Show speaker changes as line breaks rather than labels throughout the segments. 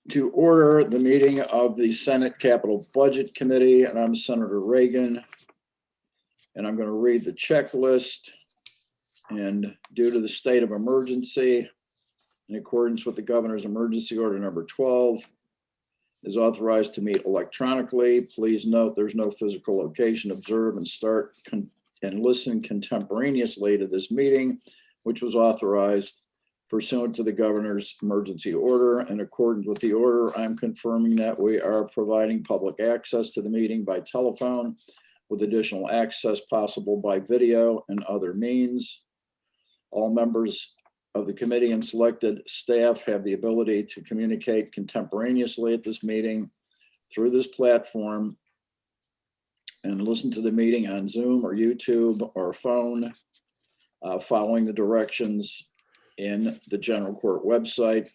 to order the meeting of the Senate Capital Budget Committee, and I'm Senator Reagan. And I'm going to read the checklist. And due to the state of emergency, in accordance with the governor's emergency order number 12, is authorized to meet electronically. Please note there's no physical location. Observe and start and listen contemporaneously to this meeting, which was authorized pursuant to the governor's emergency order. In accordance with the order, I'm confirming that we are providing public access to the meeting by telephone, with additional access possible by video and other means. All members of the committee and selected staff have the ability to communicate contemporaneously at this meeting through this platform and listen to the meeting on Zoom or YouTube or phone, following the directions in the general court website.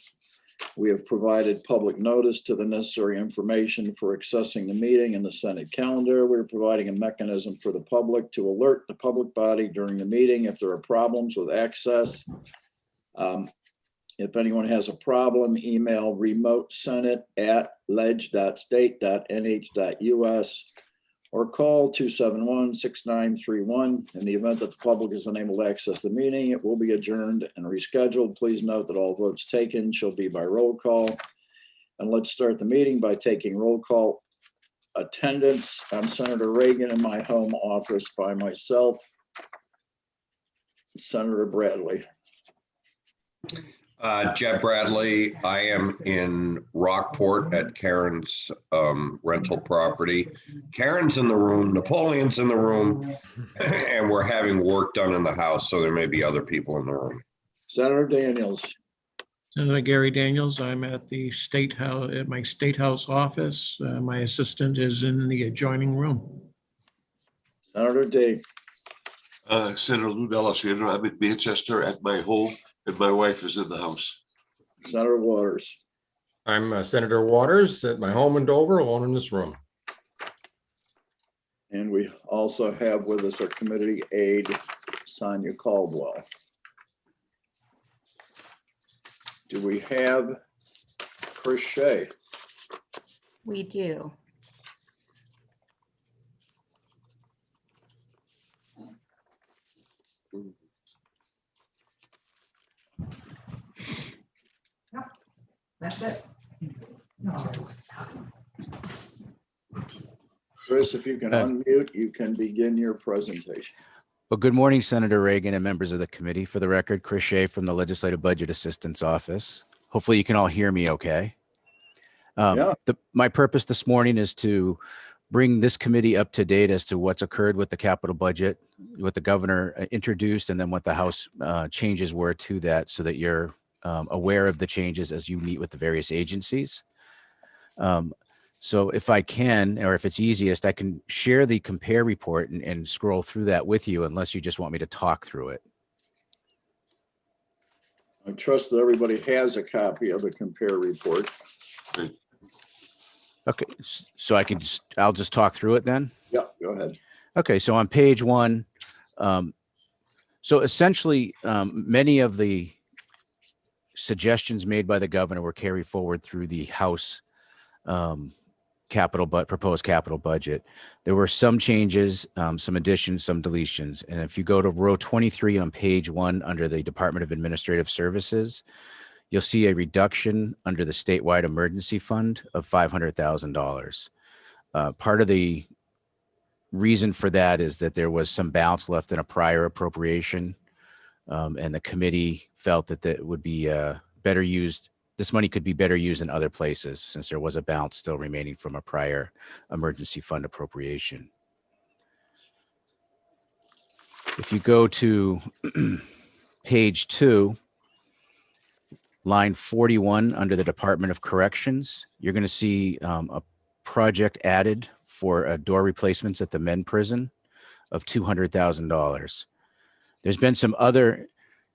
We have provided public notice to the necessary information for accessing the meeting in the Senate calendar. We're providing a mechanism for the public to alert the public body during the meeting if there are problems with access. If anyone has a problem, email remotesenate@ledge.state.nh.us or call 271-6931. In the event that the public is unable to access the meeting, it will be adjourned and rescheduled. Please note that all votes taken shall be by roll call. And let's start the meeting by taking roll call attendance. I'm Senator Reagan in my home office by myself. Senator Bradley.
Jeb Bradley. I am in Rockport at Karen's rental property. Karen's in the room, Napoleon's in the room, and we're having work done in the house, so there may be other people in the room.
Senator Daniels.
Senator Gary Daniels. I'm at the State House, at my State House office. My assistant is in the adjoining room.
Senator Day.
Senator Lou D'Alessandro. I'm in Manchester at my home, and my wife is in the house.
Senator Waters.
I'm Senator Waters at my home in Dover, alone in this room.
And we also have with us our committee aide, Sonia Caldwell. Do we have Chris Shea?
We do.
That's it.
Chris, if you can unmute, you can begin your presentation.
Well, good morning, Senator Reagan and members of the committee. For the record, Chris Shea from the Legislative Budget Assistance Office. Hopefully you can all hear me okay. My purpose this morning is to bring this committee up to date as to what's occurred with the capital budget, what the governor introduced, and then what the House changes were to that, so that you're aware of the changes as you meet with the various agencies. So if I can, or if it's easiest, I can share the compare report and scroll through that with you, unless you just want me to talk through it.
I trust that everybody has a copy of the compare report.
Okay, so I'll just talk through it then?
Yeah, go ahead.
Okay, so on page 1, so essentially many of the suggestions made by the governor were carried forward through the House proposed capital budget. There were some changes, some additions, some deletions. And if you go to row 23 on page 1 under the Department of Administrative Services, you'll see a reduction under the statewide emergency fund of $500,000. Part of the reason for that is that there was some balance left in a prior appropriation, and the committee felt that that would be better used. This money could be better used in other places, since there was a balance still remaining from a prior emergency fund appropriation. If you go to page 2, line 41 under the Department of Corrections, you're going to see a project added for door replacements at the men prison of $200,000. There's been some other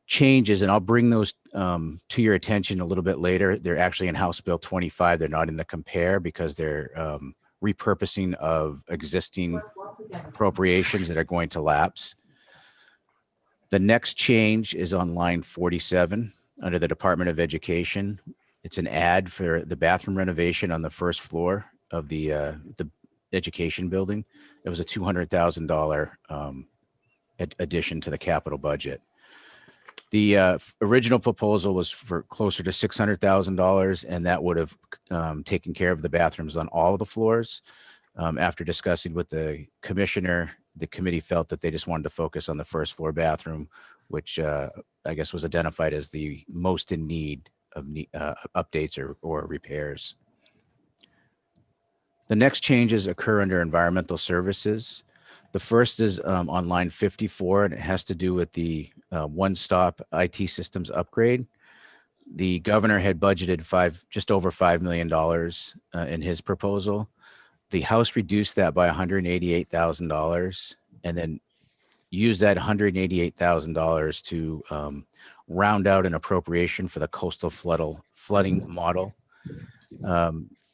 changes, and I'll bring those to your attention a little bit later. They're actually in House Bill 25. They're not in the compare because they're repurposing of existing appropriations that are going to lapse. The next change is on line 47 under the Department of Education. It's an ad for the bathroom renovation on the first floor of the education building. It was a $200,000 addition to the capital budget. The original proposal was for closer to $600,000, and that would have taken care of the bathrooms on all of the floors. After discussing with the commissioner, the committee felt that they just wanted to focus on the first floor bathroom, which I guess was identified as the most in need of updates or repairs. The next changes occur under environmental services. The first is on line 54, and it has to do with the one-stop IT systems upgrade. The governor had budgeted just over $5 million in his proposal. The House reduced that by $188,000 and then used that $188,000 to round out an appropriation for the coastal flooding model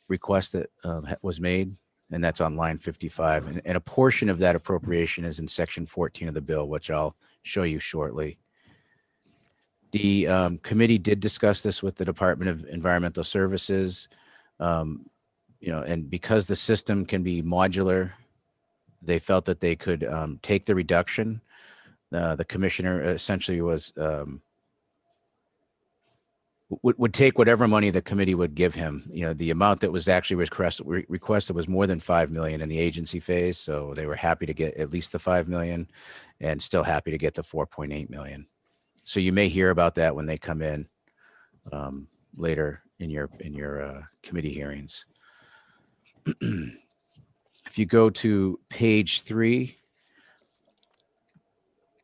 request that was made, and that's on line 55. And a portion of that appropriation is in section 14 of the bill, which I'll show you shortly. The committee did discuss this with the Department of Environmental Services. And because the system can be modular, they felt that they could take the reduction. The commissioner essentially would take whatever money the committee would give him. The amount that was actually requested was more than $5 million in the agency phase. So they were happy to get at least the $5 million and still happy to get the $4.8 million. So you may hear about that when they come in later in your committee hearings. If you go to page 3,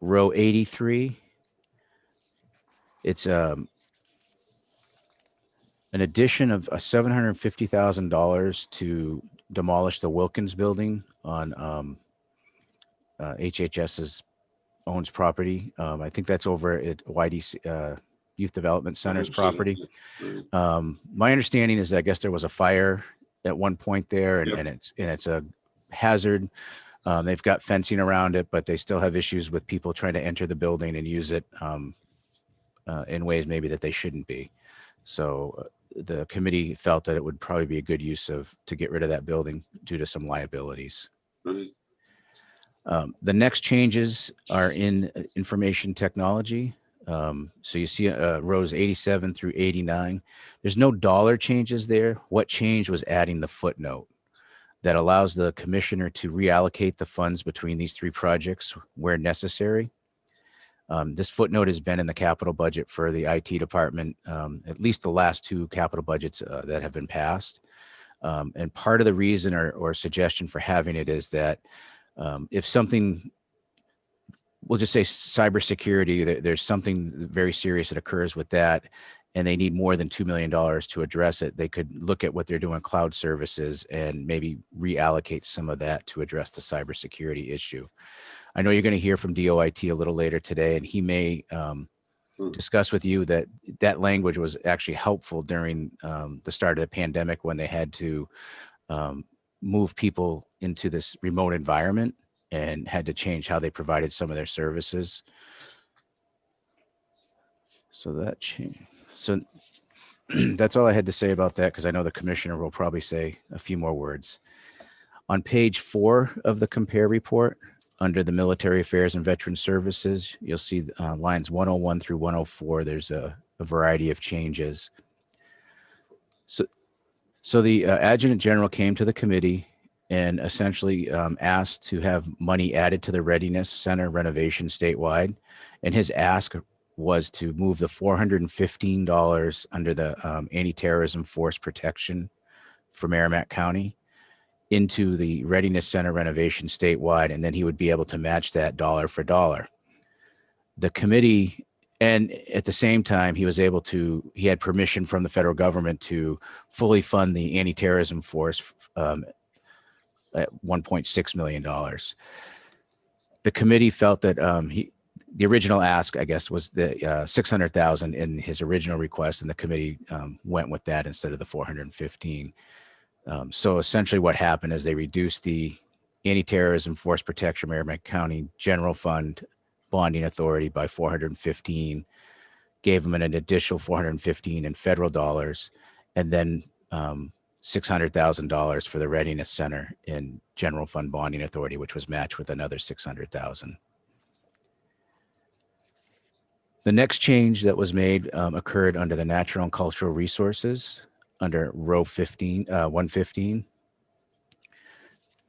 row 83, it's an addition of $750,000 to demolish the Wilkins building on HHS's owns property. I think that's over at YDC Youth Development Center's property. My understanding is, I guess there was a fire at one point there, and it's a hazard. They've got fencing around it, but they still have issues with people trying to enter the building and use it in ways maybe that they shouldn't be. So the committee felt that it would probably be a good use to get rid of that building due to some liabilities. The next changes are in information technology. So you see rows 87 through 89. There's no dollar changes there. What changed was adding the footnote that allows the commissioner to reallocate the funds between these three projects where necessary. This footnote has been in the capital budget for the IT department, at least the last two capital budgets that have been passed. And part of the reason or suggestion for having it is that if something, we'll just say cybersecurity, there's something very serious that occurs with that, and they need more than $2 million to address it, they could look at what they're doing cloud services and maybe reallocate some of that to address the cybersecurity issue. I know you're going to hear from DOIT a little later today, and he may discuss with you that language was actually helpful during the start of the pandemic when they had to move people into this remote environment and had to change how they provided some of their services. So that changed. So that's all I had to say about that, because I know the commissioner will probably say a few more words. On page 4 of the compare report, under the military affairs and veteran services, you'll see lines 101 through 104. There's a variety of changes. So the adjutant general came to the committee and essentially asked to have money added to the Readiness Center renovation statewide. And his ask was to move the $415 under the anti-terrorism force protection for Merrimack County into the Readiness Center renovation statewide, and then he would be able to match that dollar for dollar. The committee, and at the same time, he had permission from the federal government to fully fund the anti-terrorism force at $1.6 million. The committee felt that the original ask, I guess, was the $600,000 in his original request, and the committee went with that instead of the $415,000. So essentially what happened is they reduced the anti-terrorism force protection Merrimack County general fund bonding authority by $415,000 gave them an additional 415 in federal dollars, and then $600,000 for the Readiness Center in General Fund Bonding Authority, which was matched with another 600,000. The next change that was made occurred under the Natural and Cultural Resources under row 115.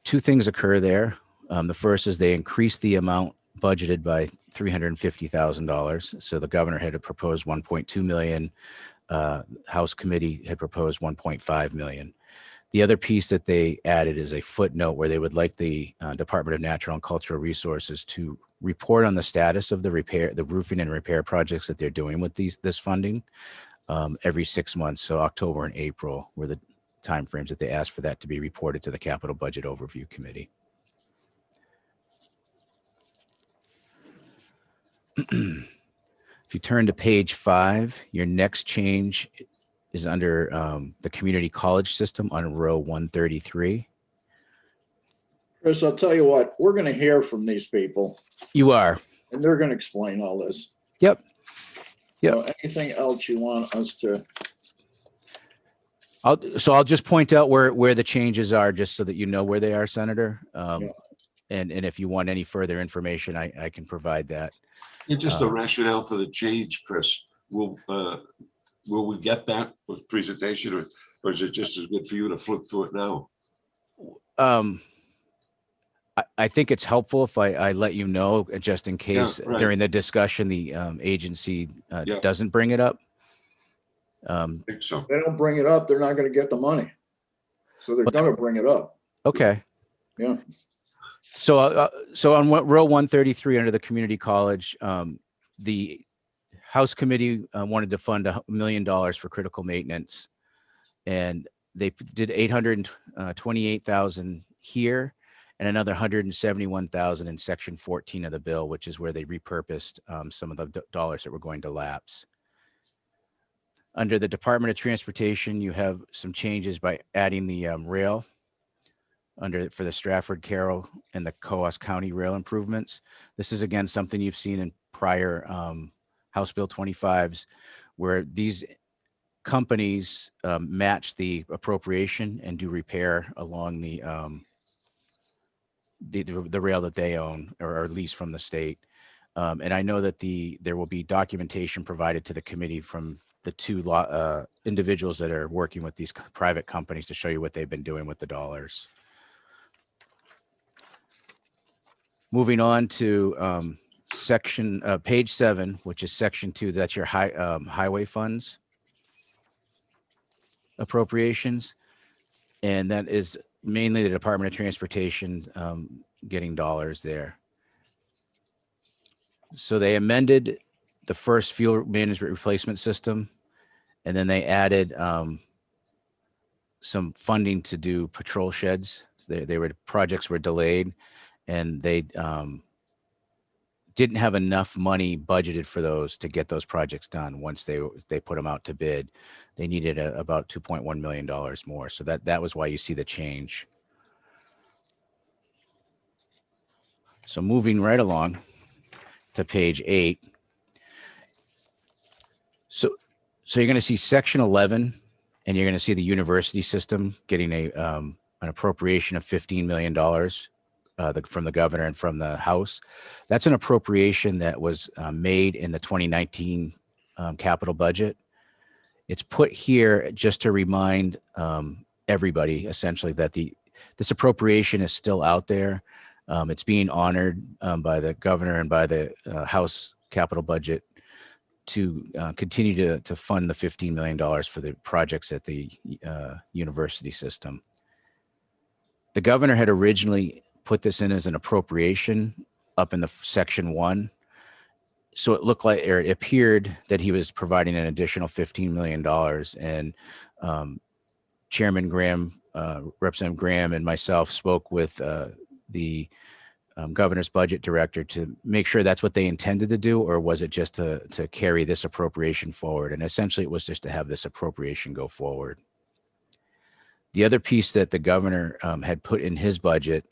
Two things occur there. The first is they increased the amount budgeted by $350,000. So the governor had proposed 1.2 million. House committee had proposed 1.5 million. The other piece that they added is a footnote where they would like the Department of Natural and Cultural Resources to report on the status of the roofing and repair projects that they're doing with this funding every 6 months. So October and April were the timeframes that they asked for that to be reported to the Capital Budget Overview Committee. If you turn to page 5, your next change is under the community college system on row 133.
Chris, I'll tell you what, we're going to hear from these people
You are.
and they're going to explain all this.
Yep.
So anything else you want us to?
I'll just point out where the changes are, just so that you know where they are, Senator. And if you want any further information, I can provide that.
And just the rationale for the change, Chris, will we get that with presentation, or is it just as good for you to flip through it now?
I think it's helpful if I let you know, just in case
Yeah, right.
during the discussion, the agency
Yeah.
doesn't bring it up.
I think so.
If they don't bring it up, they're not going to get the money. So they're going to bring it up.
Okay.
Yeah.
So on row 133 under the community college, the House committee wanted to fund $1 million for critical maintenance, and they did 828,000 here and another 171,000 in section 14 of the bill, which is where they repurposed some of the dollars that were going to lapse. Under the Department of Transportation, you have some changes by adding the rail for the Stratford, Carroll, and the Coos County rail improvements. This is again something you've seen in prior House Bill 25s, where these companies match the appropriation and do repair along the rail that they own or lease from the state. And I know that there will be documentation provided to the committee from the two individuals that are working with these private companies to show you what they've been doing with the dollars. Moving on to page 7, which is section 2, that's your highway funds appropriations. And that is mainly the Department of Transportation getting dollars there. So they amended the first fuel management replacement system, and then they added some funding to do patrol sheds. So projects were delayed, and they didn't have enough money budgeted for those to get those projects done. Once they put them out to bid, they needed about $2.1 million more. So that was why you see the change. So moving right along to page 8. So you're going to see section 11, and you're going to see the university system getting an appropriation of $15 million from the governor and from the House. That's an appropriation that was made in the 2019 capital budget. It's put here just to remind everybody essentially that this appropriation is still out there. It's being honored by the governor and by the House capital budget to continue to fund the $15 million for the projects at the university system. The governor had originally put this in as an appropriation up in the section 1. So it looked like, or it appeared that he was providing an additional $15 million. And Chairman Graham, Representative Graham and myself spoke with the governor's budget director to make sure that's what they intended to do, or was it just to carry this appropriation forward? And essentially it was just to have this appropriation go forward. The other piece that the governor had put in his budget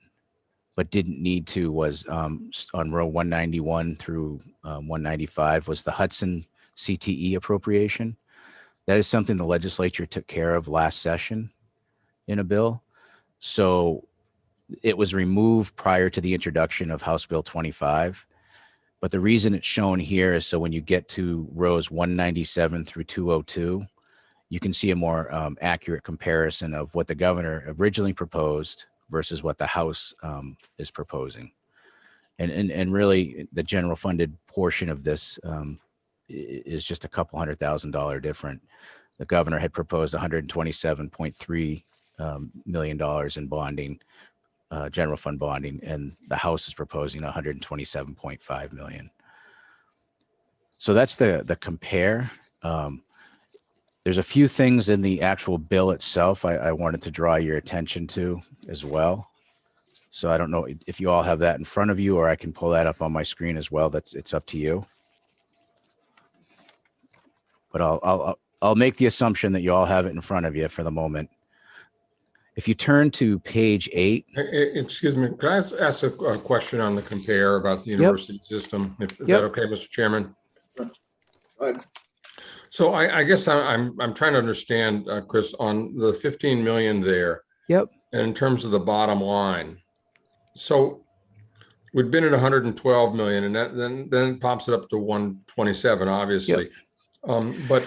but didn't need to was on row 191 through 195 was the Hudson CTE appropriation. That is something the legislature took care of last session in a bill. So it was removed prior to the introduction of House Bill 25. But the reason it's shown here is so when you get to rows 197 through 202, you can see a more accurate comparison of what the governor originally proposed versus what the House is proposing. And really the general funded portion of this is just a couple $100,000 different. The governor had proposed $127.3 million in bonding, general fund bonding, and the House is proposing 127.5 million. So that's the compare. There's a few things in the actual bill itself I wanted to draw your attention to as well. So I don't know if you all have that in front of you, or I can pull that up on my screen as well. It's up to you. But I'll make the assumption that you all have it in front of you for the moment. If you turn to page 8.
Excuse me, can I ask a question on the compare about the university system? Is that okay, Mr. Chairman?
Go ahead.
So I guess I'm trying to understand, Chris, on the 15 million there.
Yep.
And in terms of the bottom line. So we've been at 112 million, and that then it pops it up to 127, obviously. But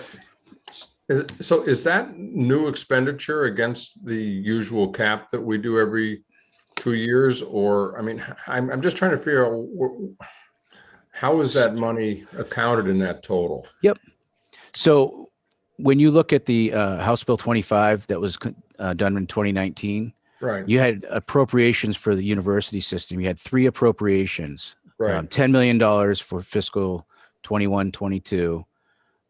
so is that new expenditure against the usual cap that we do every 2 years? Or, I mean, I'm just trying to figure out how is that money accounted in that total?
Yep. So when you look at the House Bill 25 that was done in 2019,
Right.
you had appropriations for the university system. You had 3 appropriations,
Right.
$10 million for fiscal 21-22,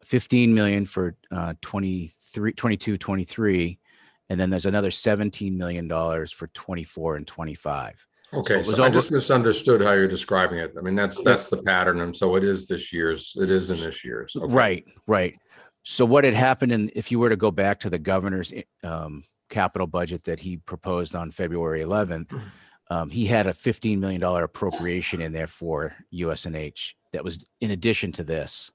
15 million for 22-23, and then there's another $17 million for 24 and 25.
Okay,
it was
so I
over-
just misunderstood how you're describing it. I mean, that's the pattern, and so it is in this year's. Okay.
Right. So what had happened, and if you were to go back to the governor's capital budget that he proposed on February 11th, he had a $15 million appropriation in there for USNH that was in addition to this,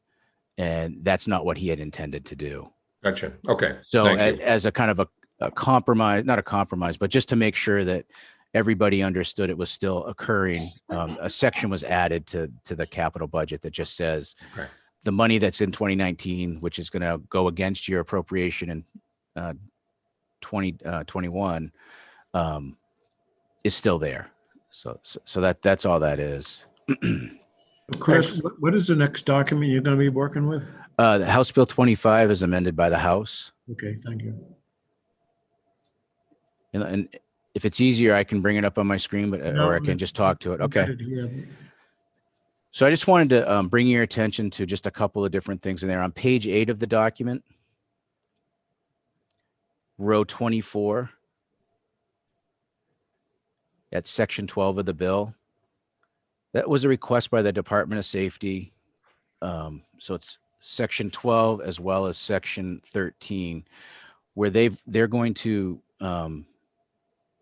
and that's not what he had intended to do.
Gotcha. Okay.
So
Thank you.
as a kind of a compromise, not a compromise, but just to make sure that everybody understood it was still occurring, a section was added to the capital budget that just says
Okay.
the money that's in 2019, which is going to go against your appropriation in 2021, is still there. So that's all that is.
Chris, what is the next document you're going to be working with?
The House Bill 25 is amended by the House.
Okay, thank you.
And if it's easier, I can bring it up on my screen, but or I can just talk to it. Okay. So I just wanted to bring your attention to just a couple of different things in there. On page 8 of the document, row 24, at section 12 of the bill, that was a request by the Department of Safety. So it's section 12 as well as section 13, where they're going to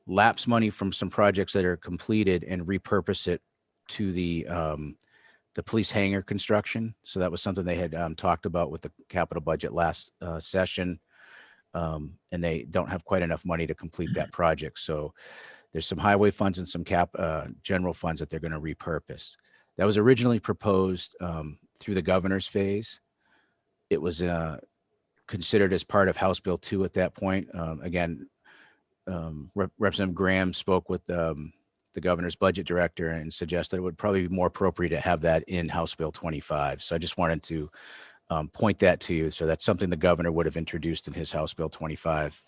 lapse money from some projects that are completed and repurpose it to the police hangar construction. So that was something they had talked about with the capital budget last session. And they don't have quite enough money to complete that project. So there's some highway funds and some general funds that they're going to repurpose. That was originally proposed through the governor's phase. It was considered as part of House Bill 2 at that point. Again, Representative Graham spoke with the governor's budget director and suggested it would probably be more appropriate to have that in House Bill 25. So I just wanted to point that to you. So that's something the governor would have introduced in his House Bill 25.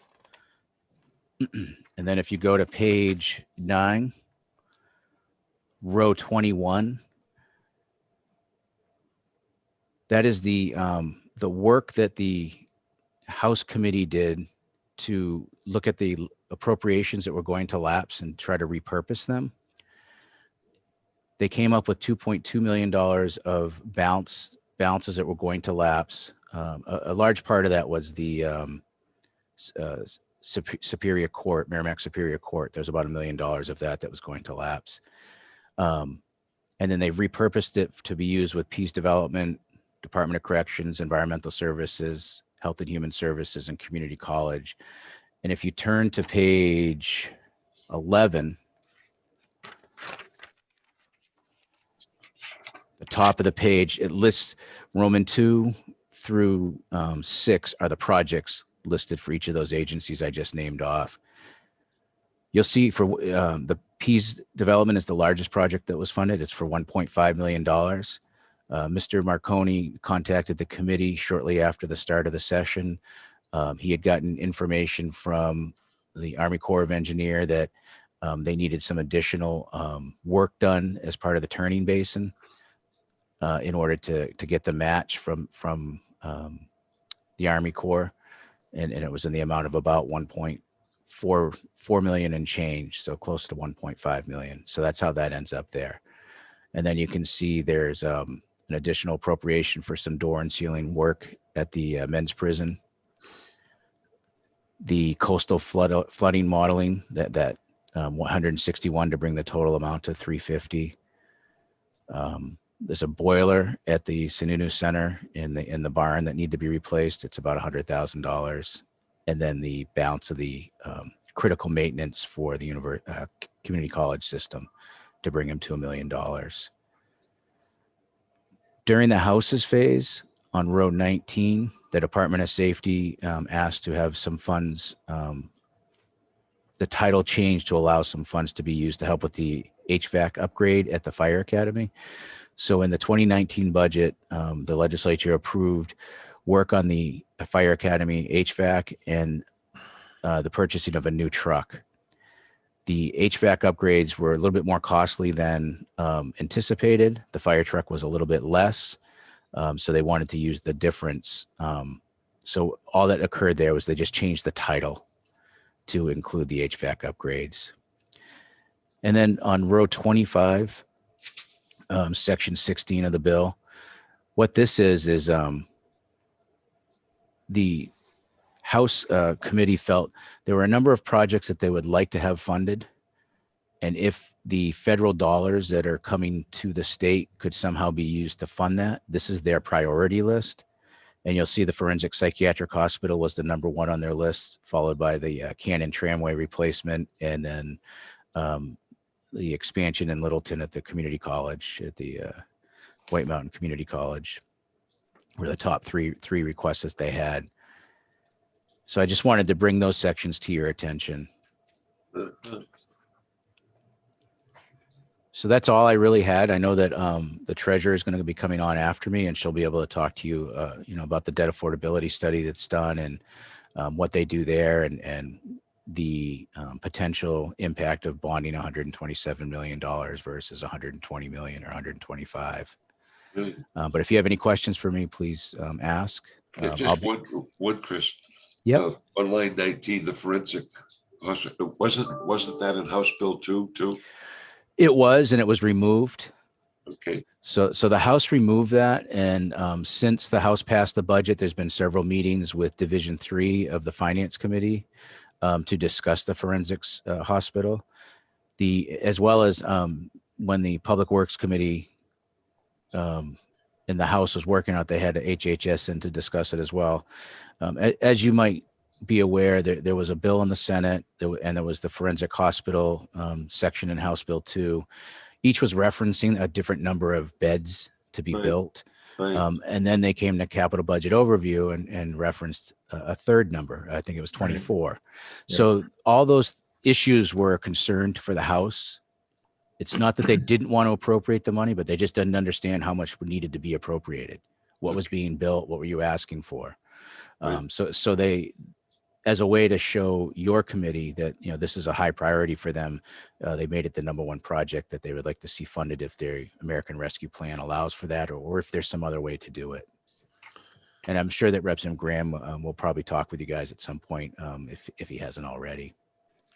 And then if you go to page 9, row 21, that is the work that the House committee did to look at the appropriations that were going to lapse and try to repurpose them. They came up with $2.2 million of balances that were going to lapse. A large part of that was the Superior Court, Merrimack Superior Court. There's about $1 million of that was going to lapse. And then they've repurposed it to be used with Peace Development, Department of Corrections, Environmental Services, Health and Human Services, and Community College. And if you turn to page 11, the top of the page, it lists Roman 2 through 6 are the projects listed for each of those agencies I just named off. You'll see for the Pease development is the largest project that was funded. It's for $1.5 million. Mr. Marconi contacted the committee shortly after the start of the session. He had gotten information from the Army Corps of Engineer that they needed some additional work done as part of the turning basin in order to get the match from the Army Corps. And it was in the amount of about 1.4 million and change, so close to 1.5 million. So that's how that ends up there. And then you can see there's an additional appropriation for some door and ceiling work at the men's prison. The coastal flooding modeling, that 161 to bring the total amount to 350. There's a boiler at the Sununu Center in the barn that need to be replaced. It's about $100,000. And then the balance of the critical maintenance for the community college system to bring them to $1 million. During the houses phase on row 19, the Department of Safety asked to have some funds, the title changed to allow some funds to be used to help with the HVAC upgrade at the fire academy. So in the 2019 budget, the legislature approved work on the fire academy HVAC and the purchasing of a new truck. The HVAC upgrades were a little bit more costly than anticipated. The fire truck was a little bit less. So they wanted to use the difference. So all that occurred there was they just changed the title to include the HVAC upgrades. And then on row 25, section 16 of the bill, what this is the House committee felt there were a number of projects that they would like to have funded. And if the federal dollars that are coming to the state could somehow be used to fund that, this is their priority list. And you'll see the Forensic Psychiatric Hospital was the number 1 on their list, followed by the Cannon Tramway replacement, and then the expansion in Littleton at the community college, at the White Mountain Community College, were the top three requests that they had. So I just wanted to bring those sections to your attention. So that's all I really had. I know that the treasurer is going to be coming on after me, and she'll be able to talk to you, about the debt affordability study that's done and what they do there, and the potential impact of bonding $127 million versus 120 million or 125.
Really?
But if you have any questions for me, please ask.
Just one, Chris.
Yep.
On line 19, the forensic hospital, wasn't that in House Bill 2 too?
It was, and it was removed.
Okay.
So the House removed that, and since the House passed the budget, there's been several meetings with Division 3 of the Finance Committee to discuss the forensics hospital, as well as when the Public Works Committee in the House was working out, they had a HHS in to discuss it as well. As you might be aware, there was a bill in the Senate, and there was the forensic hospital section in House Bill 2. Each was referencing a different number of beds to be built.
Right.
And then they came to capital budget overview and referenced a third number. I think it was 24. Right. Yeah. So all those issues were concerned for the House. It's not that they didn't want to appropriate the money, but they just didn't understand how much needed to be appropriated. What was being built? What were you asking for? Right. So they, as a way to show your committee that, this is a high priority for them, they made it the number 1 project that they would like to see funded if their American Rescue Plan allows for that, or if there's some other way to do it. And I'm sure that Representative Graham will probably talk with you guys at some point if he hasn't already.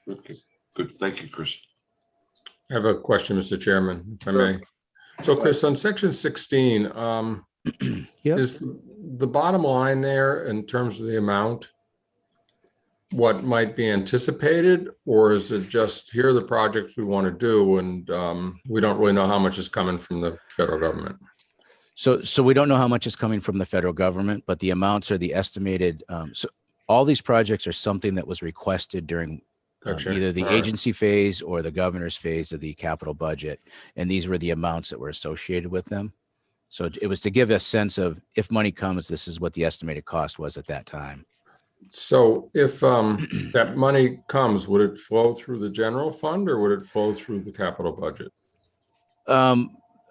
Okay, good. Thank you, Chris.
I have a question, Mr. Chairman, if I may. So Chris, on section 16,
Yep.
Is the bottom line there in terms of the amount what might be anticipated, or is it just here are the projects we want to do, and we don't really know how much is coming from the federal government?
So we don't know how much is coming from the federal government, but the amounts are the estimated. So all these projects are something that was requested during
Gotcha.
either the
All right.
agency phase or the governor's phase of the capital budget. And these were the amounts that were associated with them. So it was to give a sense of if money comes, this is what the estimated cost was at that time.
So if that money comes, would it flow through the general fund or would it flow through the capital budget?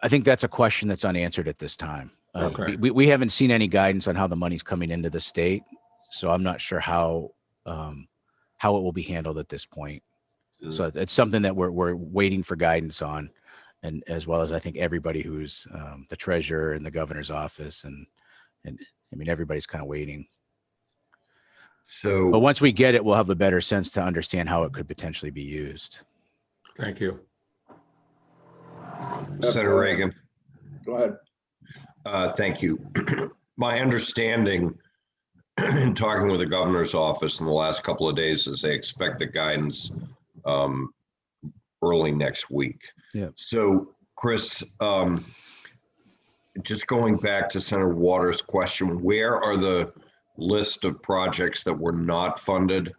I think that's a question that's unanswered at this time.
Okay.
We haven't seen any guidance on how the money's coming into the state. So I'm not sure how it will be handled at this point. So it's something that we're waiting for guidance on, and as well as I think everybody who's the treasurer and the governor's office, and I mean everybody's kind of waiting.
So.
But once we get it, we'll have a better sense to understand how it could potentially be used.
Thank you.
Senator Reagan,
Go ahead.
thank you. My understanding in talking with the governor's office in the last couple of days is they expect the guidance early next week.
Yeah.
So Chris, just going back to Senator Waters' question, where are the list of projects that were not funded?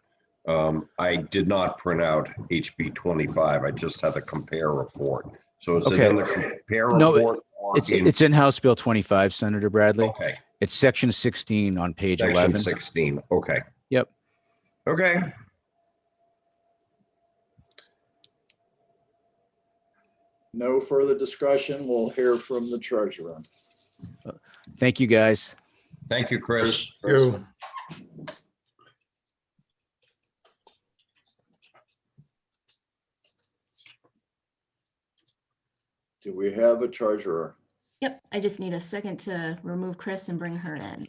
I did not print out HB 25. I just had the compare report. So is it
Okay.
in the compare
No,
report? or
It's in House Bill 25, Senator Bradley.
Okay,
It's section 16 on page
section
11.
16. Okay.
Yep.
Okay.
No further discussion. We'll hear from the treasurer.
Thank you, guys.
Thank you, Chris.
You.
Do we have a treasurer?
Yep, I just need a second to remove Chris and bring her in.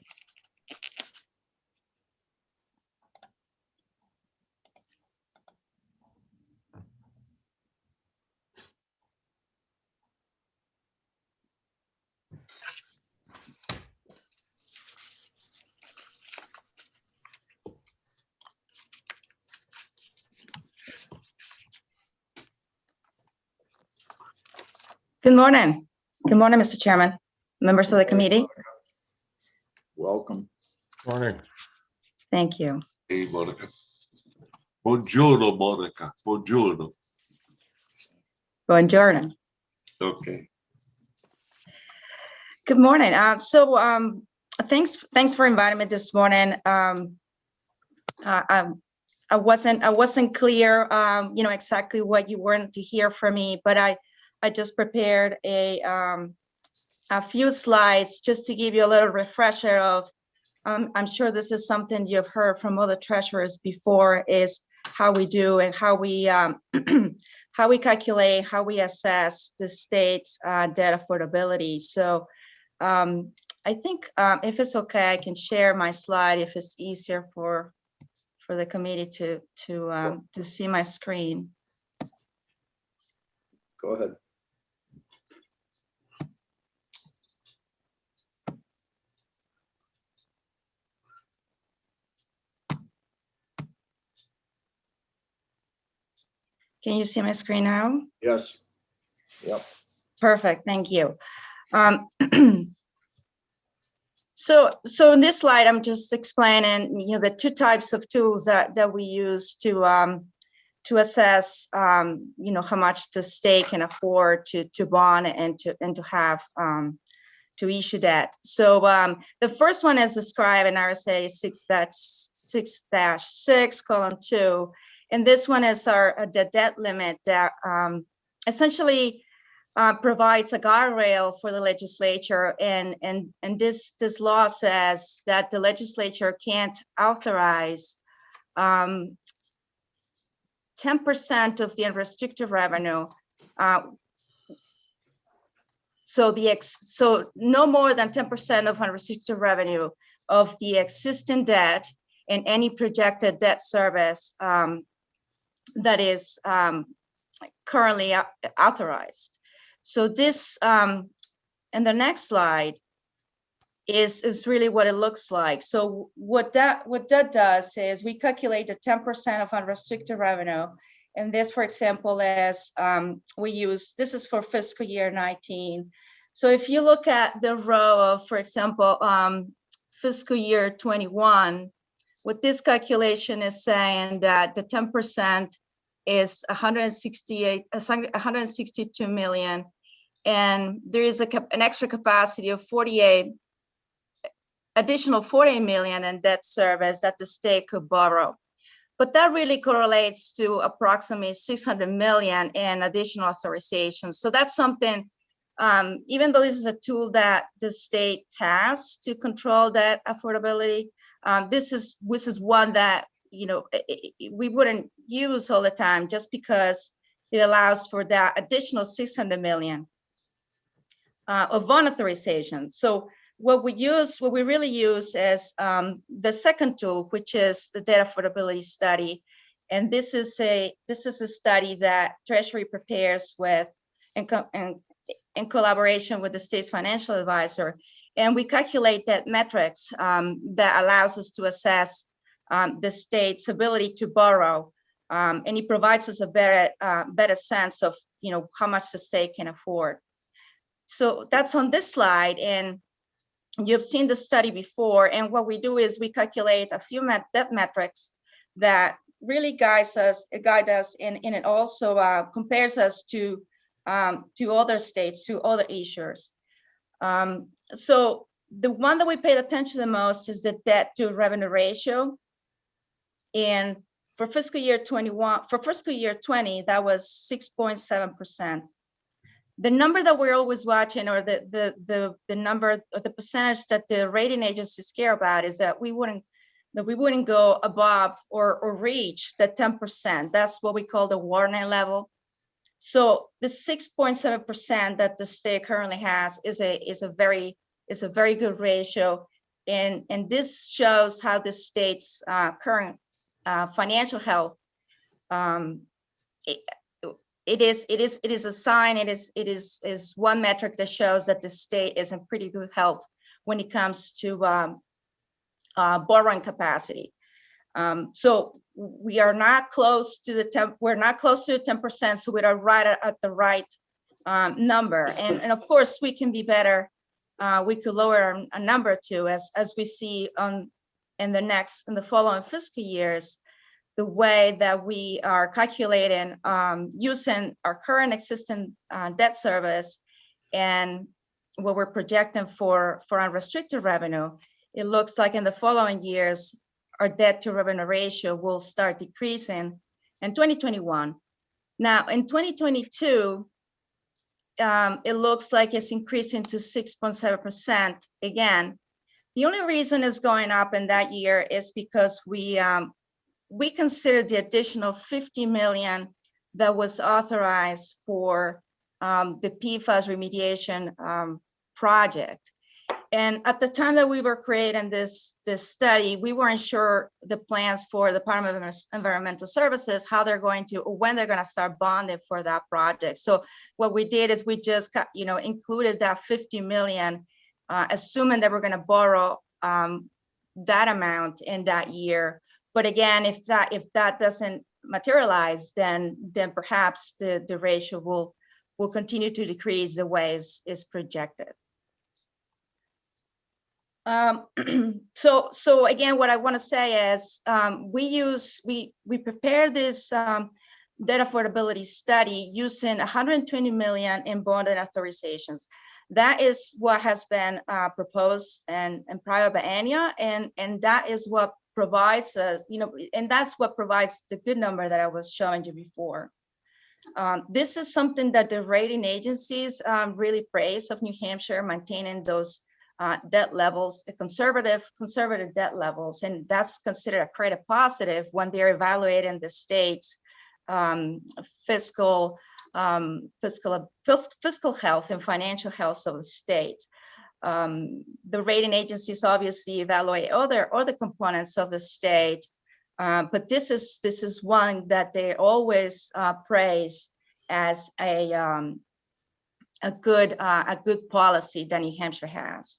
Good morning. Good morning, Mr. Chairman, members of the committee.
Welcome.
Morning.
Thank you.
Hey, Monica. Buongiorno, Monica. Buongiorno.
Buongiorno.
Okay.
Good morning. Thanks for inviting me this morning. I wasn't clear, exactly what you wanted to hear from me, but I just prepared a few slides just to give you a little refresher of. I'm sure this is something you've heard from other treasurers before, is how we do and how we how we calculate, how we assess the state's debt affordability. So I think if it's okay, I can share my slide if it's easier for the committee to see my screen.
Go ahead.
Can you see my screen now?
Yes. Yep.
Perfect, thank you. So in this slide, I'm just explaining, the two types of tools that we use to assess, how much the state can afford to bond and to have to issue debt. So the first one is described in RSA 6-6-2, and this one is the debt limit that essentially provides a guardrail for the legislature, and this law says that the legislature can't authorize 10% of the unrestricted revenue. So no more than 10% of unrestricted revenue of the existing debt and any projected debt service that is currently authorized. So this, and the next slide is really what it looks like. So what that does is we calculate the 10% of unrestricted revenue. And this, for example, is this is for fiscal year 19. So if you look at the row of, for example, fiscal year 21, what this calculation is saying that the 10% is 162 million, and there is an extra capacity of additional 48 million in debt service that the state could borrow. But that really correlates to approximately 600 million in additional authorization. So that's something, even though this is a tool that the state has to control that affordability, this is one that, you know, we wouldn't use all the time just because it allows for that additional 600 million of bond authorization. So what we really use is the second tool, which is the debt affordability study. And this is a study that Treasury prepares with in collaboration with the state's financial advisor. And we calculate that metrics that allows us to assess the state's ability to borrow. And it provides us a better sense of, you know, how much the state can afford. So that's on this slide. And you've seen the study before, and what we do is we calculate a few debt metrics that really guide us, and it also compares us to other states, to other issuers. So the one that we paid attention to the most is the debt to revenue ratio. And for fiscal year 20, that was 6.7%. The number that we're always watching, or the number or the percentage that the rating agencies care about, is that we wouldn't go above or reach the 10%. That's what we call the warning level. So the 6.7% that the state currently has is a very good ratio, and this shows how the state's current financial health. It is a sign. It is one metric that shows that the state is in pretty good health when it comes to borrowing capacity. So we are not close to the 10%. So we are right at the right number. And of course we can be better. We could lower a number too, as we see in the following fiscal years. The way that we are calculating using our current existing debt service and what we're projecting for unrestricted revenue, it looks like in the following years, our debt to revenue ratio will start decreasing in 2021. Now in 2022, it looks like it's increasing to 6.7% again. The only reason it's going up in that year is because we considered the additional 50 million that was authorized for the PFAS remediation project. And at the time that we were creating this study, we weren't sure the plans for the Department of Environmental Services, how they're going to, or when they're going to start bonding for that project. So what we did is we just included that 50 million, assuming that we're going to borrow that amount in that year. But again, if that doesn't materialize, then perhaps the ratio will continue to decrease the way is projected. So again, what I want to say is we prepare this debt affordability study using 120 million in bonded authorizations. That is what has been proposed and prior biennia, and that is what provides us, and that's what provides the good number that I was showing you before. This is something that the rating agencies really praise of New Hampshire, maintaining those debt levels, conservative debt levels, and that's considered a credit positive when they're evaluating the state's fiscal health and financial health of the state. The rating agencies obviously evaluate other components of the state, but this is one that they always praise as a good policy that New Hampshire has.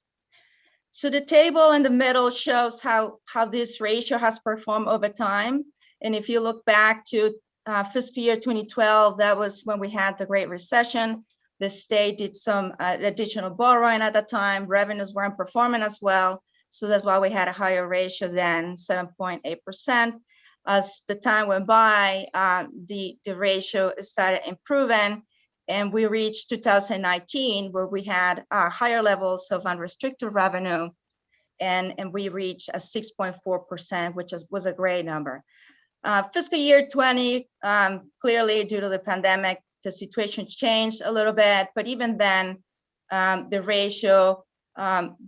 So the table in the middle shows how this ratio has performed over time. And if you look back to fiscal year 2012, that was when we had the Great Recession. The state did some additional borrowing at the time. Revenues weren't performing as well. So that's why we had a higher ratio than 7.8%. As the time went by, the ratio started improving, and we reached 2019 where we had higher levels of unrestricted revenue, and we reached a 6.4%, which was a great number. Fiscal year 20, clearly due to the pandemic, the situation changed a little bit, but even then, the ratio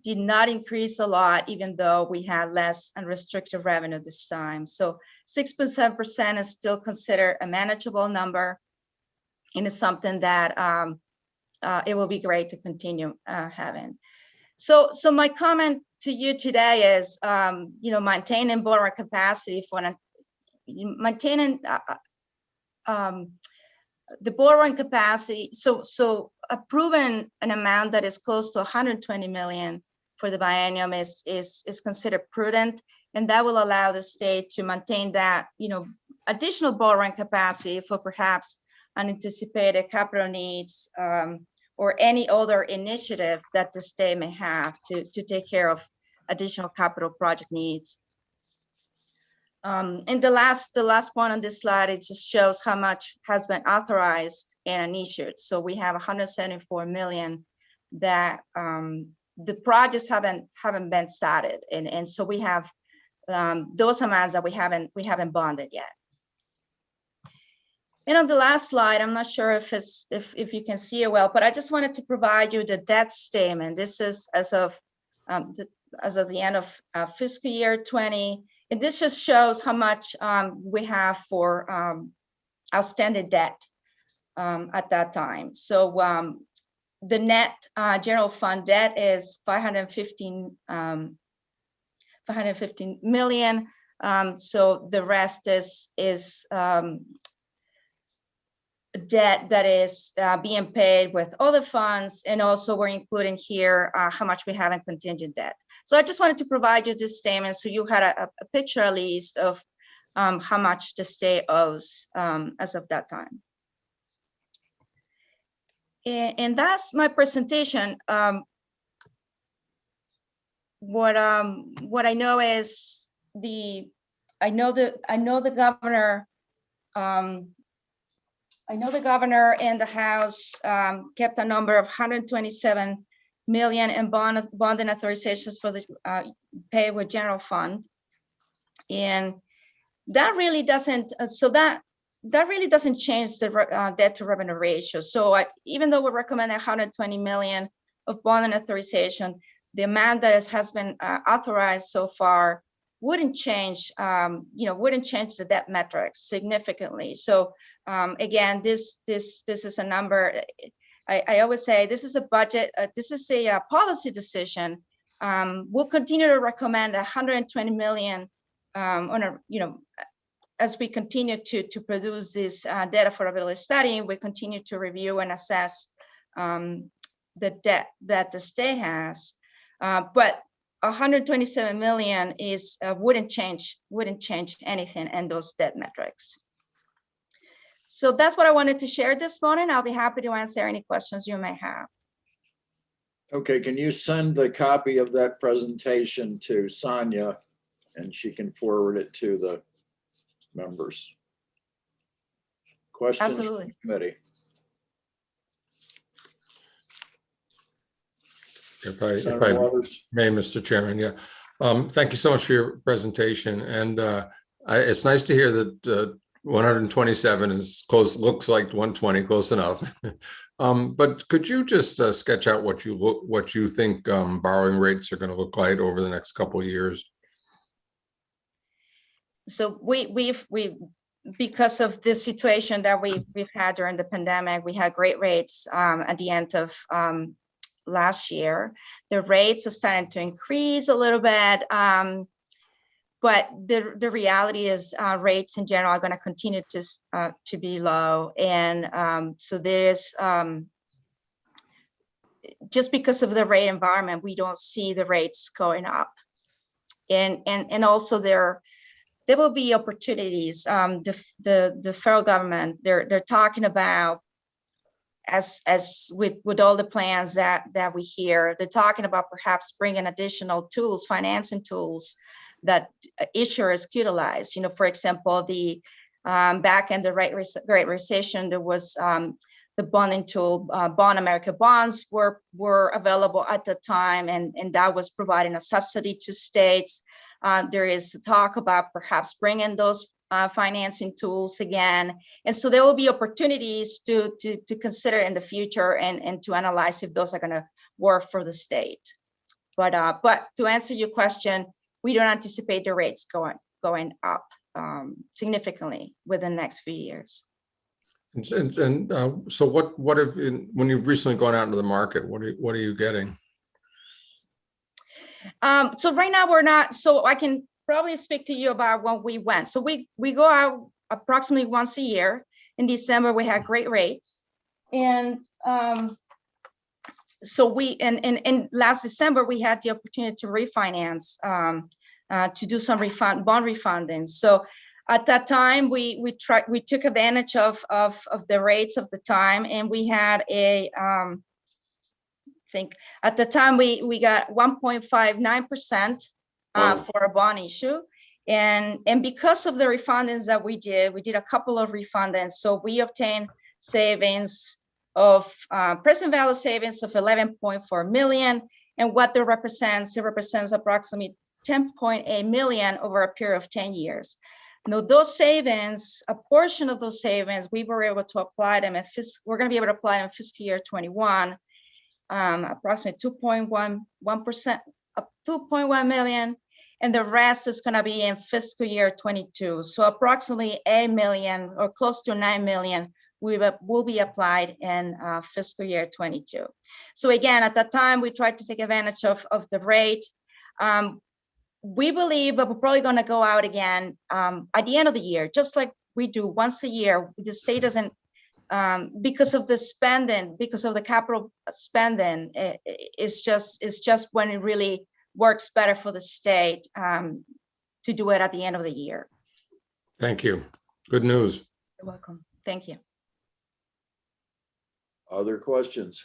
did not increase a lot, even though we had less unrestricted revenue this time. So 6.7% is still considered a manageable number, and it's something that it will be great to continue having. So my comment to you today is, maintaining borrowing capacity maintaining the borrowing capacity. So approving an amount that is close to 120 million for the biennium is considered prudent, and that will allow the state to maintain that, additional borrowing capacity for perhaps unanticipated capital needs, or any other initiative that the state may have to take care of additional capital project needs. And the last point on this slide, it just shows how much has been authorized and issued. So we have 174 million that the projects haven't been started, and so we have those amounts that we haven't bonded yet. And on the last slide, I'm not sure if you can see it well, but I just wanted to provide you the debt statement. This is as of the end of fiscal year 20. And this just shows how much we have for outstanding debt at that time. So the net general fund debt is 515 million. So the rest is debt that is being paid with other funds, and also we're including here how much we have in contingent debt. So I just wanted to provide you this statement so you had a picture at least of how much the state owes as of that time. And that's my presentation. What I know is I know the governor. I know the governor and the House kept a number of 127 million in bonding authorizations for the pay with general fund, and that really doesn't. That really doesn't change the debt to revenue ratio. So even though we recommend 120 million of bonding authorization, the amount that has been authorized so far wouldn't change, wouldn't change the debt metrics significantly. So again, this is a number. I always say this is a budget. This is a policy decision. We'll continue to recommend 120 million as we continue to produce this debt affordability study. We continue to review and assess the debt that the state has, but 127 million wouldn't change anything in those debt metrics. So that's what I wanted to share this morning. I'll be happy to answer any questions you may have.
Okay, can you send the copy of that presentation to Sonia, and she can forward it to the members? Questions from
Absolutely.
the committee?
If I
Senator Waters?
may, Mr. Chairman, yeah. Thank you so much for your presentation. And it's nice to hear that 127 is close, looks like 120, close enough. But could you just sketch out what you think borrowing rates are going to look like over the next couple of years?
So we because of this situation that we've had during the pandemic, we had great rates at the end of last year. The rates are starting to increase a little bit, but the reality is rates in general are going to continue to be low, and so there's just because of the rate environment, we don't see the rates going up, and also there will be opportunities. The federal government, they're talking about as with all the plans that we hear, they're talking about perhaps bringing additional tools, financing tools that issuers could utilize. For example, the back in the Great Recession, there was the bonding tool, Bond America bonds were available at the time, and that was providing a subsidy to states. There is talk about perhaps bringing those financing tools again. And so there will be opportunities to consider in the future and to analyze if those are going to work for the state. But to answer your question, we don't anticipate the rates going up significantly within the next few years.
And so what have, when you've recently gone out into the market, what are you getting?
So right now we're not, so I can probably speak to you about when we went. So we go out approximately once a year. In December, we had great rates. And so in last December, we had the opportunity to refinance, to do some bond refunding. So at that time, we took advantage of the rates of the time, and we had I think at the time we got 1.59% for a bond issue. And because of the refundings that we did a couple of refundings. So we obtained savings of present value savings of 11.4 million. And what that represents, it represents approximately 10.8 million over a period of 10 years. Now, those savings, a portion of those savings, we were able to apply them we're going to be able to apply them in fiscal year 21, approximately 2.1%, 2.1 million. And the rest is going to be in fiscal year 22. So approximately 8 million or close to 9 million will be applied in fiscal year 22. So again, at that time, we tried to take advantage of the rate. We believe that we're probably going to go out again at the end of the year, just like we do once a year. The state doesn't, because of the spending, because of the capital spending, it's just when it really works better for the state to do it at the end of the year.
Thank you. Good news.
You're welcome. Thank you.
Other questions?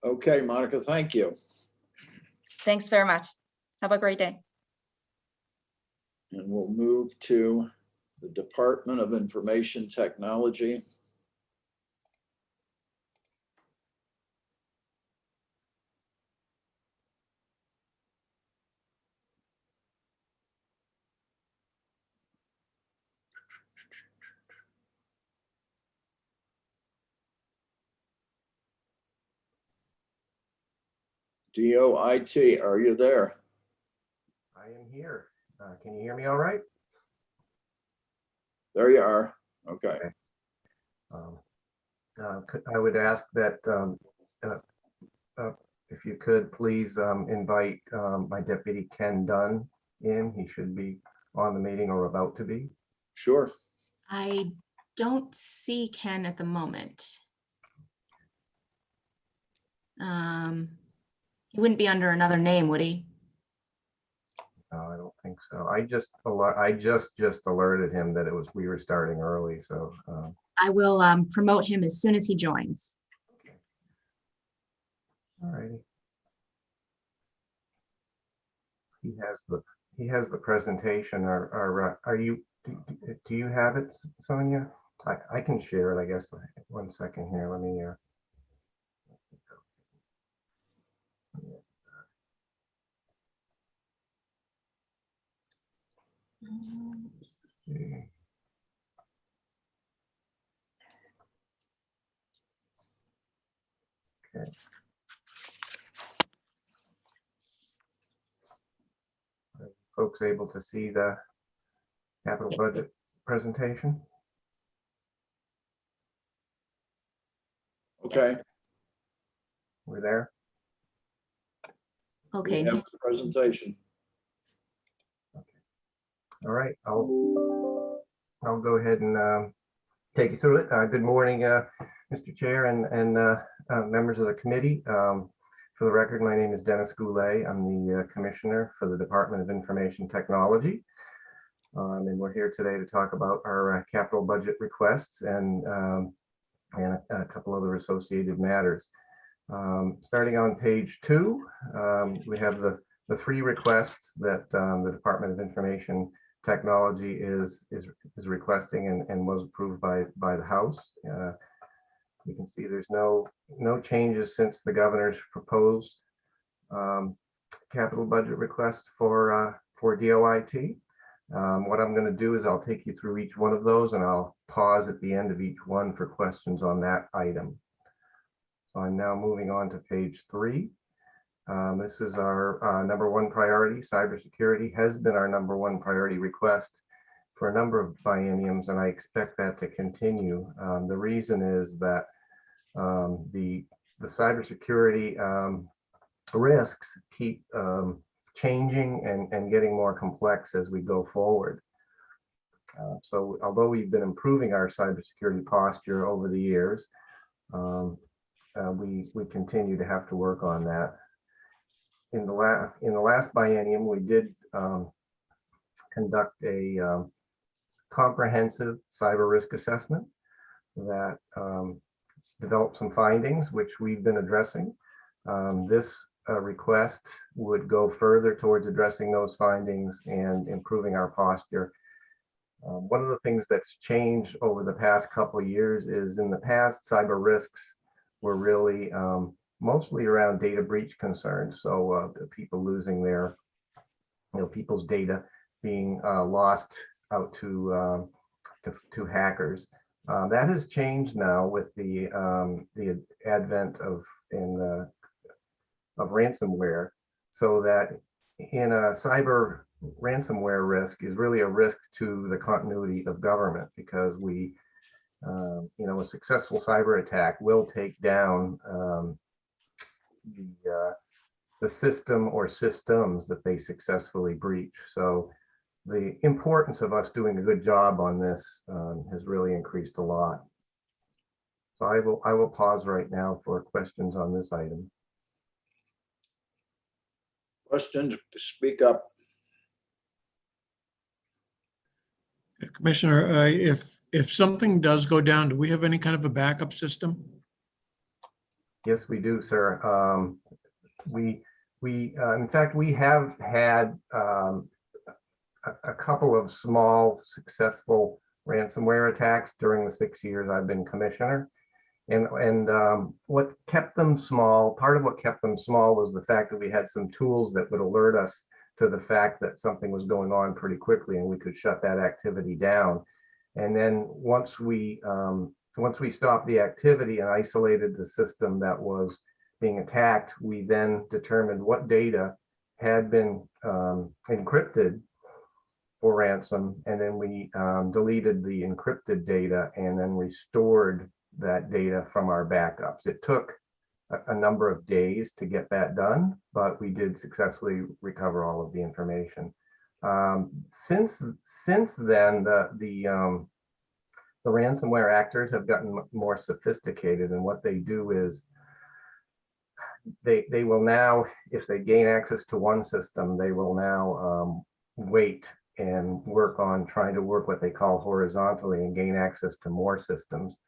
Okay, Monica, thank you.
Thanks very much. Have a great day.
And we'll move to the Department of Information Technology. DOIT, are you there?
I am here. Can you hear me all right?
There you are. Okay.
I would ask that if you could please invite my deputy Ken Dunn in. He should be on the meeting or about to be.
Sure.
I don't see Ken at the moment. He wouldn't be under another name, would he?
No, I don't think so. I just alerted him that we were starting early, so.
I will promote him as soon as he joins.
All righty. He has the presentation. Do you have it, Sonia? I can share it, I guess. 1 second here. Let me. See. Okay. Are folks able to see the capital budget presentation?
Okay.
We're there.
Okay.
We have the presentation.
All right, I'll go ahead and take you through it. Good morning, Mr. Chair and members of the committee. For the record, my name is Dennis Goulet. I'm the Commissioner for the Department of Information Technology. And we're here today to talk about our capital budget requests and a couple other associated matters. Starting on page 2, we have the 3 requests that the Department of Information Technology is requesting and was approved by the House. You can see there's no changes since the governor's proposed capital budget request for DOIT. What I'm going to do is I'll take you through each one of those, and I'll pause at the end of each one for questions on that item. So I'm now moving on to page 3. This is our number 1 priority. Cybersecurity has been our number 1 priority request for a number of bienniums, and I expect that to continue. The reason is that the cybersecurity risks keep changing and getting more complex as we go forward. So although we've been improving our cybersecurity posture over the years, we continue to have to work on that. In the last biennium, we did conduct a comprehensive cyber risk assessment that developed some findings, which we've been addressing. This request would go further towards addressing those findings and improving our posture. One of the things that's changed over the past couple of years is, in the past, cyber risks were really mostly around data breach concerns. So people losing their, people's data being lost out to hackers. That has changed now with the advent of ransomware, so that in a cyber ransomware risk is really a risk to the continuity of government, because we, a successful cyber attack will take down the system or systems that they successfully breach. So the importance of us doing a good job on this has really increased a lot. So I will pause right now for questions on this item.
Questions, speak up.
Commissioner, if something does go down, do we have any kind of a backup system?
Yes, we do, sir. In fact, we have had a couple of small successful ransomware attacks during the 6 years I've been commissioner. And what kept them small, part of what kept them small was the fact that we had some tools that would alert us to the fact that something was going on pretty quickly, and we could shut that activity down. And then once we stopped the activity and isolated the system that was being attacked, we then determined what data had been encrypted for ransom, and then we deleted the encrypted data and then restored that data from our backups. It took a number of days to get that done, but we did successfully recover all of the information. Since then, the ransomware actors have gotten more sophisticated, and what they do is they will now, if they gain access to one system, they will now wait and work on trying to work what they call horizontally and gain access to more systems.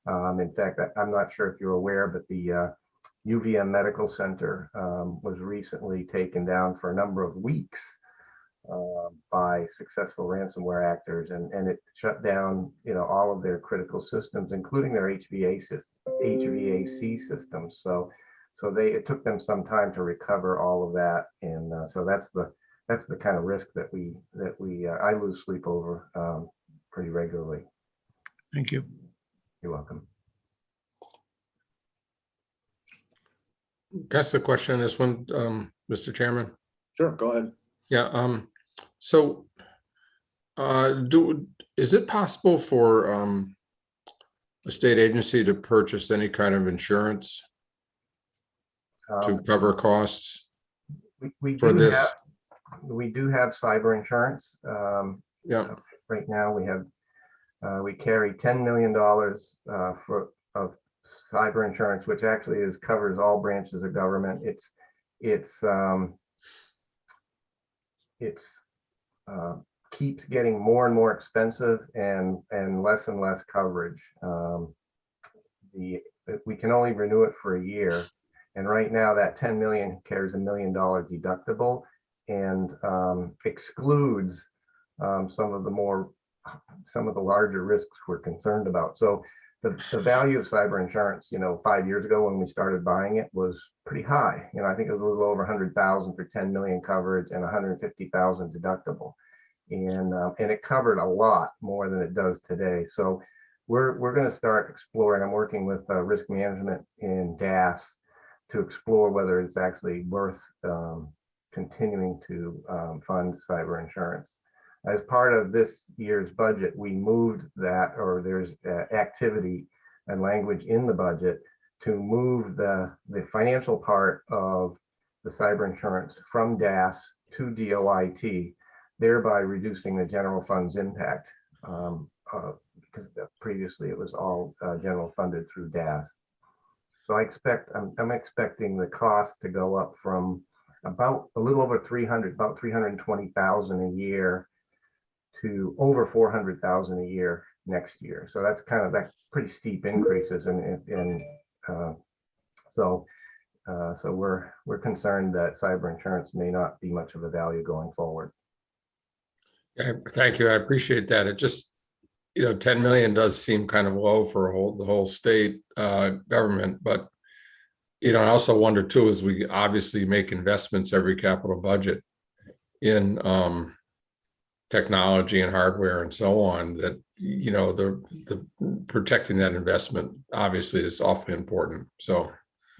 In fact, I'm not sure if you're aware, but the UVM Medical Center was recently taken down for a number of weeks by successful ransomware actors, and it shut down, all of their critical systems, including their HVAC systems. So it took them some time to recover all of that, and so that's the kind of risk that I lose sleep over pretty regularly.
Thank you.
You're welcome.
That's the question on this one, Mr. Chairman.
Sure, go ahead.
Yeah. So, is it possible for a state agency to purchase any kind of insurance to cover costs
We
for
do
this?
we do have cyber insurance.
Yeah.
Right now, we carry $10 million of cyber insurance, which actually covers all branches of government. It's keeps getting more and more expensive and less coverage. We can only renew it for a year. And right now that 10 million carries $1 million deductible and excludes some of the larger risks we're concerned about. So the value of cyber insurance, 5 years ago when we started buying it was pretty high. I think it was a little over 100,000 for 10 million coverage and 150,000 deductible. And it covered a lot more than it does today. So we're going to start exploring. I'm working with risk management in DAS to explore whether it's actually worth continuing to fund cyber insurance. As part of this year's budget, we moved that, or there's activity and language in the budget to move the financial part of the cyber insurance from DAS to DOIT, thereby reducing the general fund's impact. Because previously it was all general funded through DAS. So I'm expecting the cost to go up from about a little over 300, about 320,000 a year to over 400,000 a year next year. So that's pretty steep increases. So we're concerned that cyber insurance may not be much of a value going forward.
Okay, thank you. I appreciate that. It just, 10 million does seem kind of low for the whole state government, but I also wonder too, as we obviously make investments every capital budget in technology and hardware and so on, that the protecting that investment obviously is awfully important. So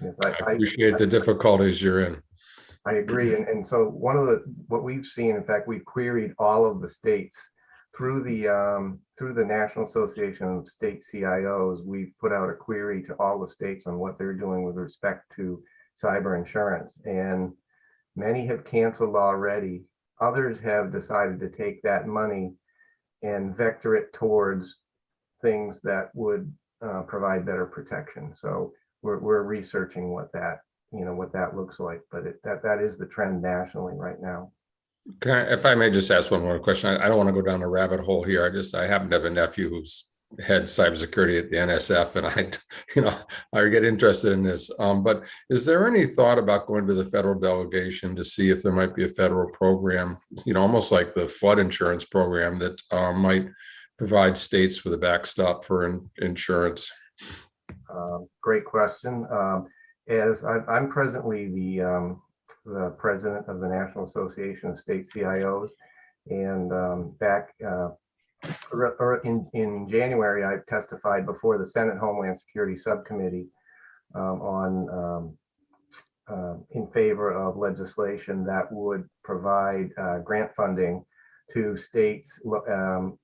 yes,
I appreciate the difficulties you're in.
I agree. And so what we've seen, in fact, we've queried all of the states through the National Association of State CIOs. We've put out a query to all the states on what they're doing with respect to cyber insurance, and many have canceled already. Others have decided to take that money and vector it towards things that would provide better protection. So we're researching what that looks like, but that is the trend nationally right now.
If I may just ask one more question, I don't want to go down a rabbit hole here. I happen to have a nephew who's head cybersecurity at the NSF, and I get interested in this. But is there any thought about going to the federal delegation to see if there might be a federal program, almost like the flood insurance program, that might provide states with a backstop for insurance?
Great question. As I'm presently the president of the National Association of State CIOs, and back in January, I testified before the Senate Homeland Security Subcommittee in favor of legislation that would provide grant funding to states, the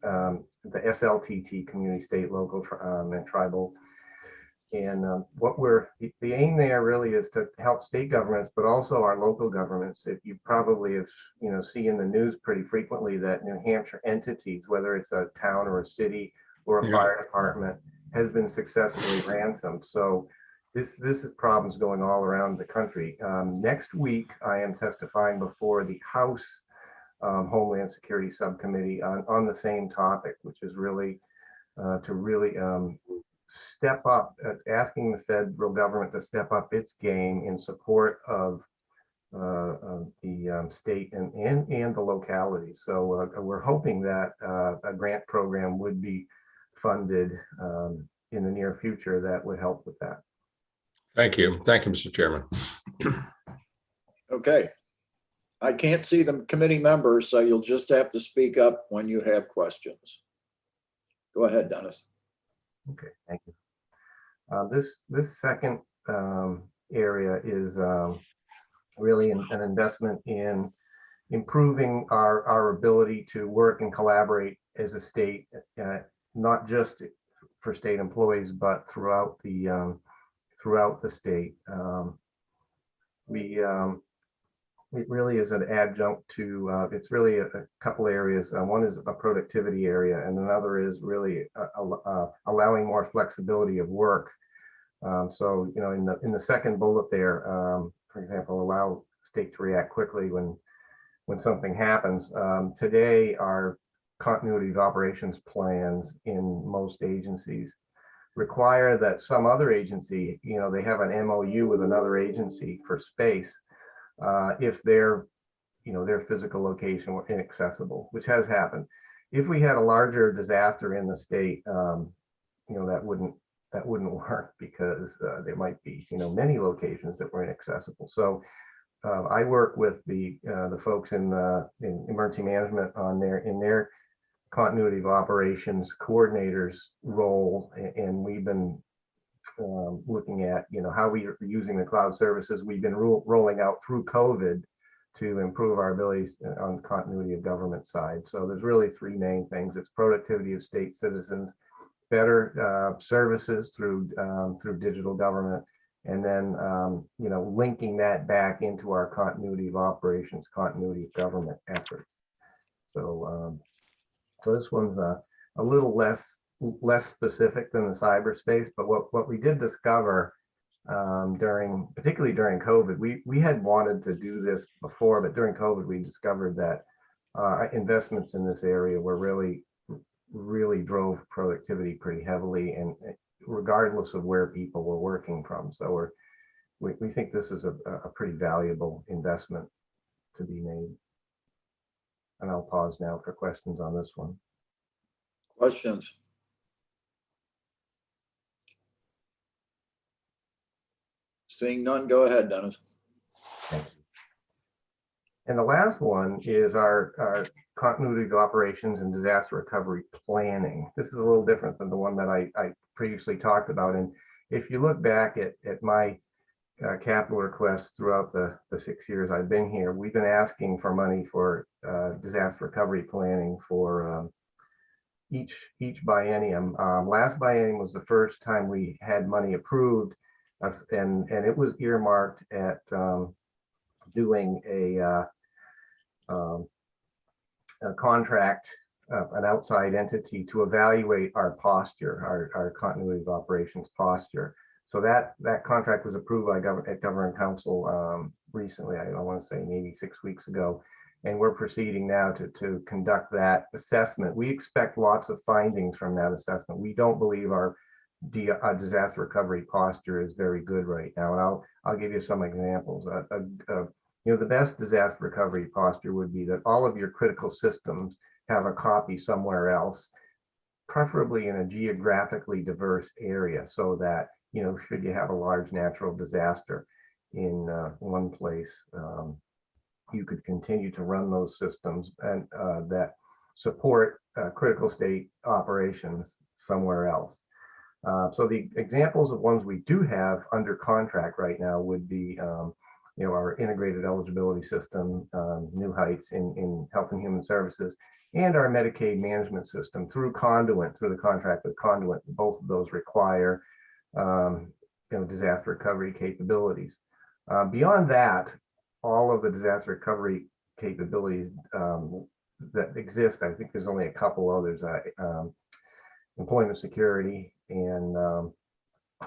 SLTT, community, state, local, and tribal. And the aim there really is to help state governments, but also our local governments. If you probably have, see in the news pretty frequently that New Hampshire entities, whether it's a town or a city or a fire department, has been successfully ransomed. So this is problems going all around the country. Next week, I am testifying before the House Homeland Security Subcommittee on the same topic, which is really to really step up, asking the federal government to step up its game in support of the state and the localities. So we're hoping that a grant program would be funded in the near future that would help with that.
Thank you, Mr. Chairman.
Okay. I can't see the committee members, so you'll just have to speak up when you have questions. Go ahead, Dennis.
Okay, thank you. This second area is really an investment in improving our ability to work and collaborate as a state, not just for state employees, but throughout the state. It really is an adjunct to, it's really a couple areas. One is a productivity area, and another is really allowing more flexibility of work. So, in the second bullet there, for example, allow state to react quickly when when something happens. Today, our continuity of operations plans in most agencies require that some other agency, they have an MOU with another agency for space if their physical location were inaccessible, which has happened. If we had a larger disaster in the state, that wouldn't work, because there might be many locations that were inaccessible. So I work with the folks in emergency management in their continuity of operations coordinators role, and we've been looking at how we are using the cloud services we've been rolling out through COVID to improve our abilities on continuity of government side. So there's really three main things. It's productivity of state citizens, better services through digital government, and then linking that back into our continuity of operations, continuity of government efforts. So so this one's a little less specific than the cyberspace, but what we did discover particularly during COVID, we had wanted to do this before, but during COVID we discovered that investments in this area were really drove productivity pretty heavily, and regardless of where people were working from. So we think this is a pretty valuable investment to be made. And I'll pause now for questions on this one.
Questions? Seeing none, go ahead, Dennis.
Thank you. And the last one is our continuity of operations and disaster recovery planning. This is a little different than the one that I previously talked about. And if you look back at my capital requests throughout the 6 years I've been here, we've been asking for money for disaster recovery planning for each biennium. Last biennium was the first time we had money approved, and it was earmarked at doing a contract, an outside entity to evaluate our posture, our continuity of operations posture. So that contract was approved by Government Council recently. I want to say maybe 6 weeks ago, and we're proceeding now to conduct that assessment. We expect lots of findings from that assessment. We don't believe our disaster recovery posture is very good right now, and I'll give you some examples. The best disaster recovery posture would be that all of your critical systems have a copy somewhere else, preferably in a geographically diverse area, so that should you have a large natural disaster in one place, you could continue to run those systems and that support critical state operations somewhere else. So the examples of ones we do have under contract right now would be our integrated eligibility system, New Heights in Health and Human Services, and our Medicaid management system through Conduent, through the contract with Conduent. Both of those require disaster recovery capabilities. Beyond that, all of the disaster recovery capabilities that exist, I think there's only a couple others. Employment Security and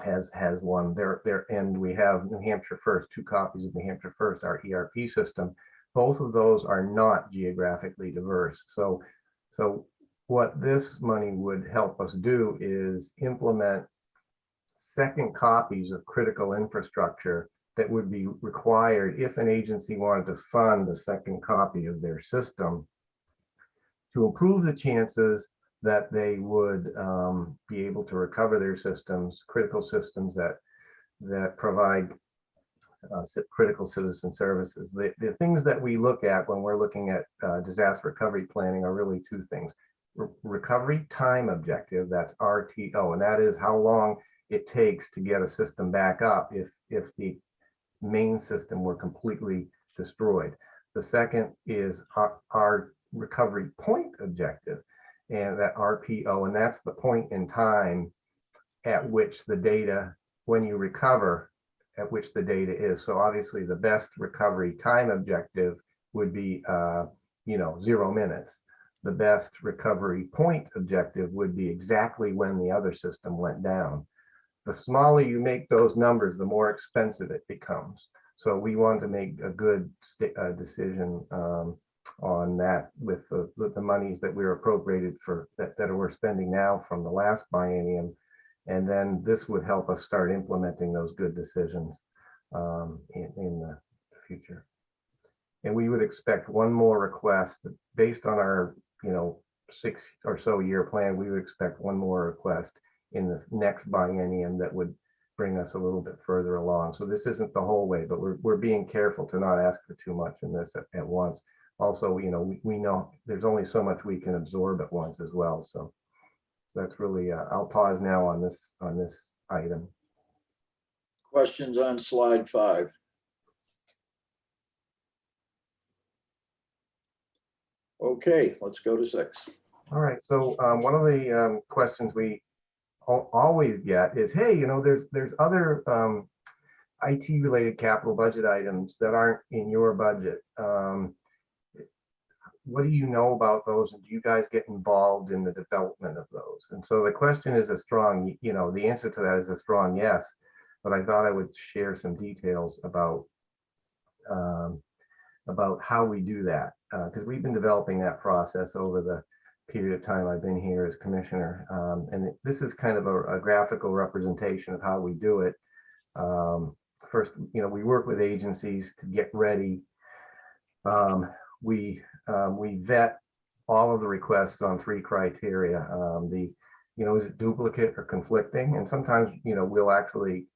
has one there, and we have New Hampshire First, 2 copies of New Hampshire First, our ERP system. Both of those are not geographically diverse. So what this money would help us do is implement second copies of critical infrastructure that would be required if an agency wanted to fund a second copy of their system, to improve the chances that they would be able to recover their systems, critical systems that provide critical citizen services. The things that we look at when we're looking at disaster recovery planning are really 2 things. Recovery time objective, that's RTO, and that is how long it takes to get a system back up if the main system were completely destroyed. The second is our recovery point objective, and that RPO, and that's the point in time at which the data, when you recover, at which the data is. So obviously the best recovery time objective would be 0 minutes. The best recovery point objective would be exactly when the other system went down. The smaller you make those numbers, the more expensive it becomes. So we want to make a good decision on that with the monies that we're appropriated for that we're spending now from the last biennium. And then this would help us start implementing those good decisions in the future. And we would expect one more request based on our, 6 or so year plan. We would expect one more request in the next biennium that would bring us a little bit further along. So this isn't the whole way, but we're being careful to not ask for too much in this at once. Also, we know there's only so much we can absorb at once as well. So that's really, I'll pause now on this item.
Questions on slide 5? Okay, let's go to 6.
All right, so one of the questions we always get is, hey, there's other IT related capital budget items that aren't in your budget. What do you know about those, and do you guys get involved in the development of those? And so the question is a strong, the answer to that is a strong yes, but I thought I would share some details about how we do that, because we've been developing that process over the period of time I've been here as commissioner. And this is kind of a graphical representation of how we do it. First, we work with agencies to get ready. We vet all of the requests on 3 criteria. Is it duplicate or conflicting? And sometimes, we'll actually,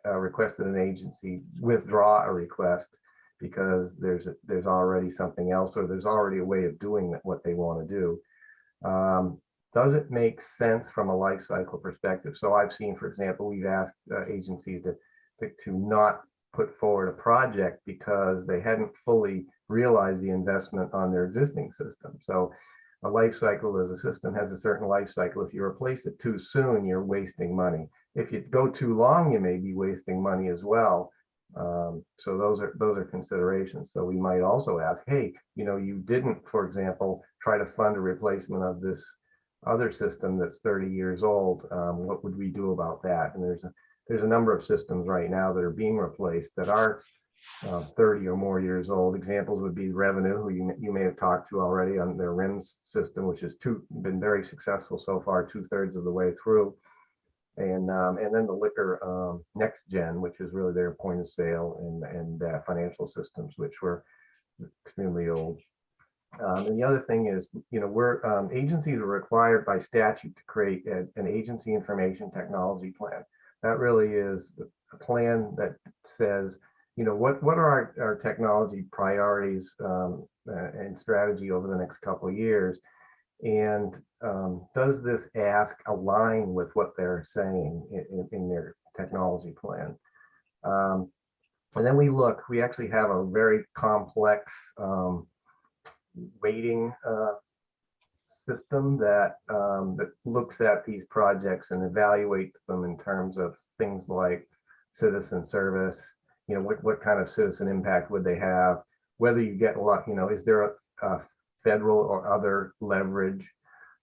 request that an agency withdraw a request because there's already something else, or there's already a way of doing what they want to do. Does it make sense from a life cycle perspective? So I've seen, for example, we've asked agencies to not put forward a project because they hadn't fully realized the investment on their existing system. So a life cycle as a system has a certain life cycle. If you replace it too soon, you're wasting money. If you go too long, you may be wasting money as well. So those are considerations. So we might also ask, hey, you didn't, for example, try to fund a replacement of this other system that's 30 years old. What would we do about that? And there's a number of systems right now that are being replaced that are 30 or more years old. Examples would be Revenue, who you may have talked to already, on their RIMS system, which has been very successful so far, 2/3 of the way through. And then the Liquor Next Gen, which is really their point of sale and financial systems, which were extremely old. And the other thing is, agencies are required by statute to create an agency information technology plan. That really is a plan that says, what are our technology priorities and strategy over the next couple of years? And does this ask align with what they're saying in their technology plan? And then we actually have a very complex weighting system that looks at these projects and evaluates them in terms of things like citizen service, what kind of citizen impact would they have, whether you get a lot, is there a federal or other leverage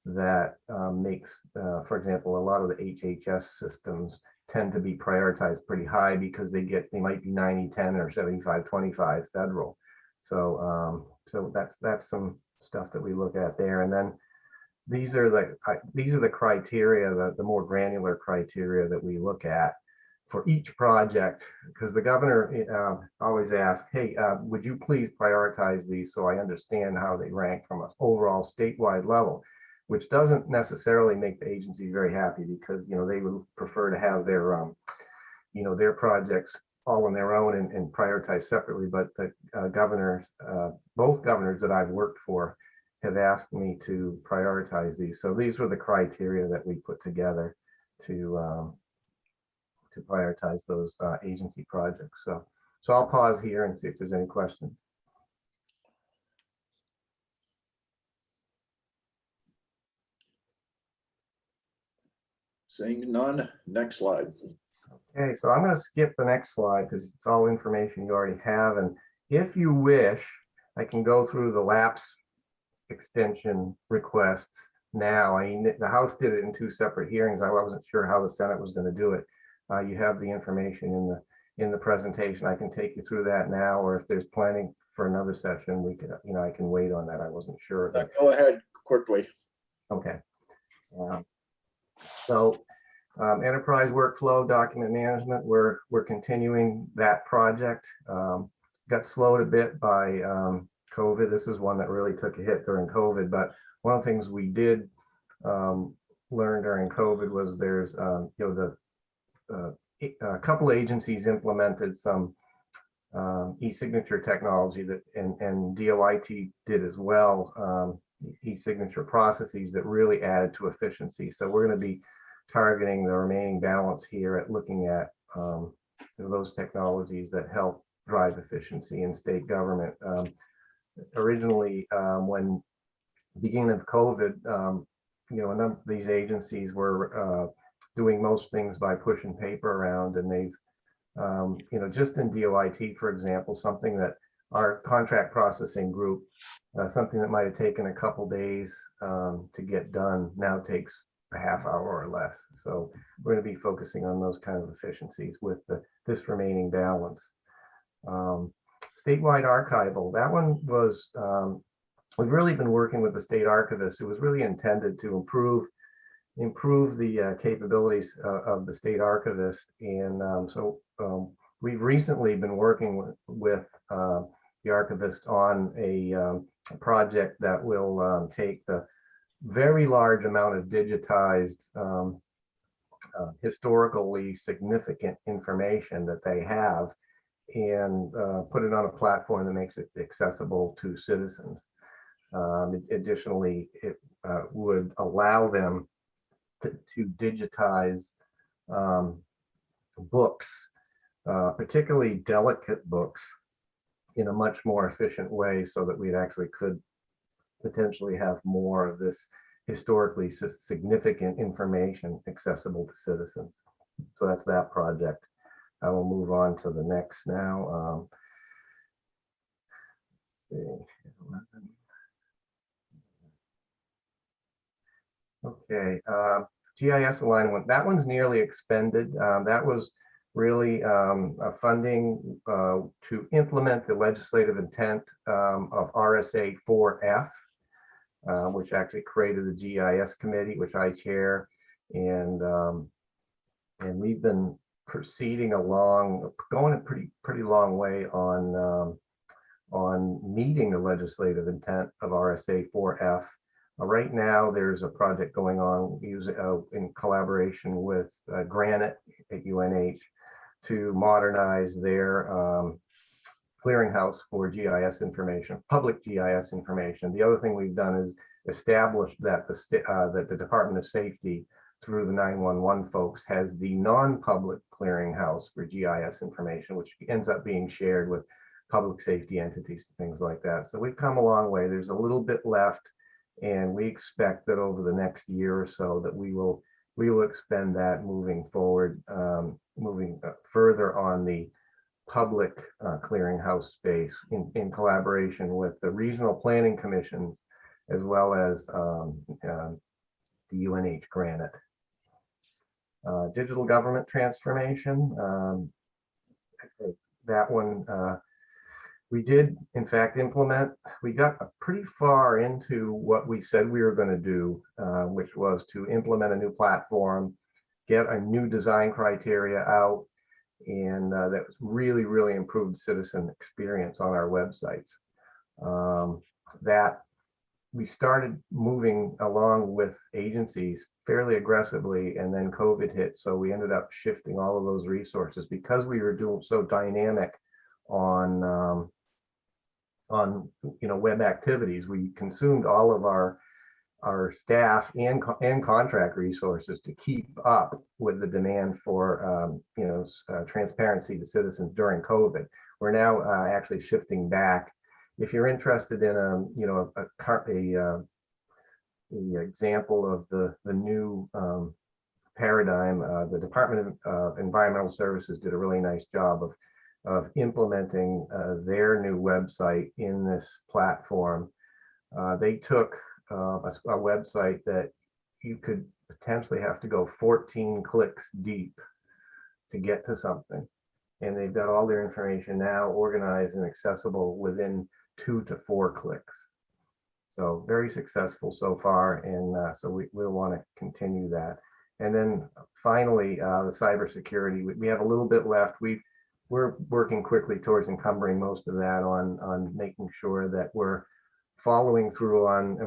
that makes, for example, a lot of the HHS systems tend to be prioritized pretty high because they might be 90-10 or 75-25 federal. So that's some stuff that we look at there. And then these are the criteria, the more granular criteria that we look at for each project, because the governor always asks, hey, would you please prioritize these so I understand how they rank from an overall statewide level, which doesn't necessarily make the agencies very happy, because they would prefer to have their projects all on their own and prioritize separately. But the governors, both governors that I've worked for, have asked me to prioritize these. So these were the criteria that we put together to prioritize those agency projects. So I'll pause here and see if there's any questions.
Seeing none, next slide.
Okay, so I'm going to skip the next slide because it's all information you already have. And if you wish, I can go through the lapse extension requests now. I mean, the House did it in 2 separate hearings. I wasn't sure how the Senate was going to do it. You have the information in the presentation. I can take you through that now, or if there's planning for another session, we could, I can wait on that. I wasn't sure.
Go ahead quickly.
Okay. So enterprise workflow document management, we're continuing that project. Got slowed a bit by COVID. This is one that really took a hit during COVID, but one of the things we did learn during COVID was there's, a couple agencies implemented some e-signature technology that, and DOIT did as well, e-signature processes that really added to efficiency. So we're going to be targeting the remaining balance here at looking at those technologies that help drive efficiency in state government. Originally, when beginning of COVID, a number of these agencies were doing most things by pushing paper around, and they've, just in DOIT, for example, something that our contract processing group, something that might have taken a couple days to get done now takes a half hour or less. So we're going to be focusing on those kind of efficiencies with this remaining balance. Statewide archival, that one was, we've really been working with the state archivist. It was really intended to improve the capabilities of the state archivist. And so we've recently been working with the archivist on a project that will take the very large amount of digitized historically significant information that they have and put it on a platform that makes it accessible to citizens. Additionally, it would allow them to digitize books, particularly delicate books, in a much more efficient way, so that we actually could potentially have more of this historically significant information accessible to citizens. So that's that project. I will move on to the next now. Okay, GIS alignment, that one's nearly expended. That was really a funding to implement the legislative intent of RSA 4F, which actually created the GIS committee, which I chair, and we've been proceeding along, going a pretty long way on meeting the legislative intent of RSA 4F. Right now, there's a project going on in collaboration with Granite at UNH to modernize their clearinghouse for GIS information, public GIS information. The other thing we've done is establish that the Department of Safety, through the 911 folks, has the non-public clearinghouse for GIS information, which ends up being shared with public safety entities, things like that. So we've come a long way. There's a little bit left, and we expect that over the next year or so that we will expend that moving forward, moving further on the public clearinghouse space in collaboration with the regional planning commissions, as well as the UNH Granite. Digital government transformation, that one we did in fact implement. We got pretty far into what we said we were going to do, which was to implement a new platform, get a new design criteria out, and that was really improved citizen experience on our websites. That we started moving along with agencies fairly aggressively, and then COVID hit, so we ended up shifting all of those resources because we were doing so dynamic on web activities. We consumed all of our staff and contract resources to keep up with the demand for transparency to citizens during COVID. We're now actually shifting back. If you're interested in the example of the new paradigm, the Department of Environmental Services did a really nice job of implementing their new website in this platform. They took a website that you could potentially have to go 14 clicks deep to get to something. and they've got all their information now organized and accessible within 2 to 4 clicks. So very successful so far, and so we'll want to continue that. And then finally, the cybersecurity, we have a little bit left. We're working quickly towards encumbering most of that on making sure that we're following through on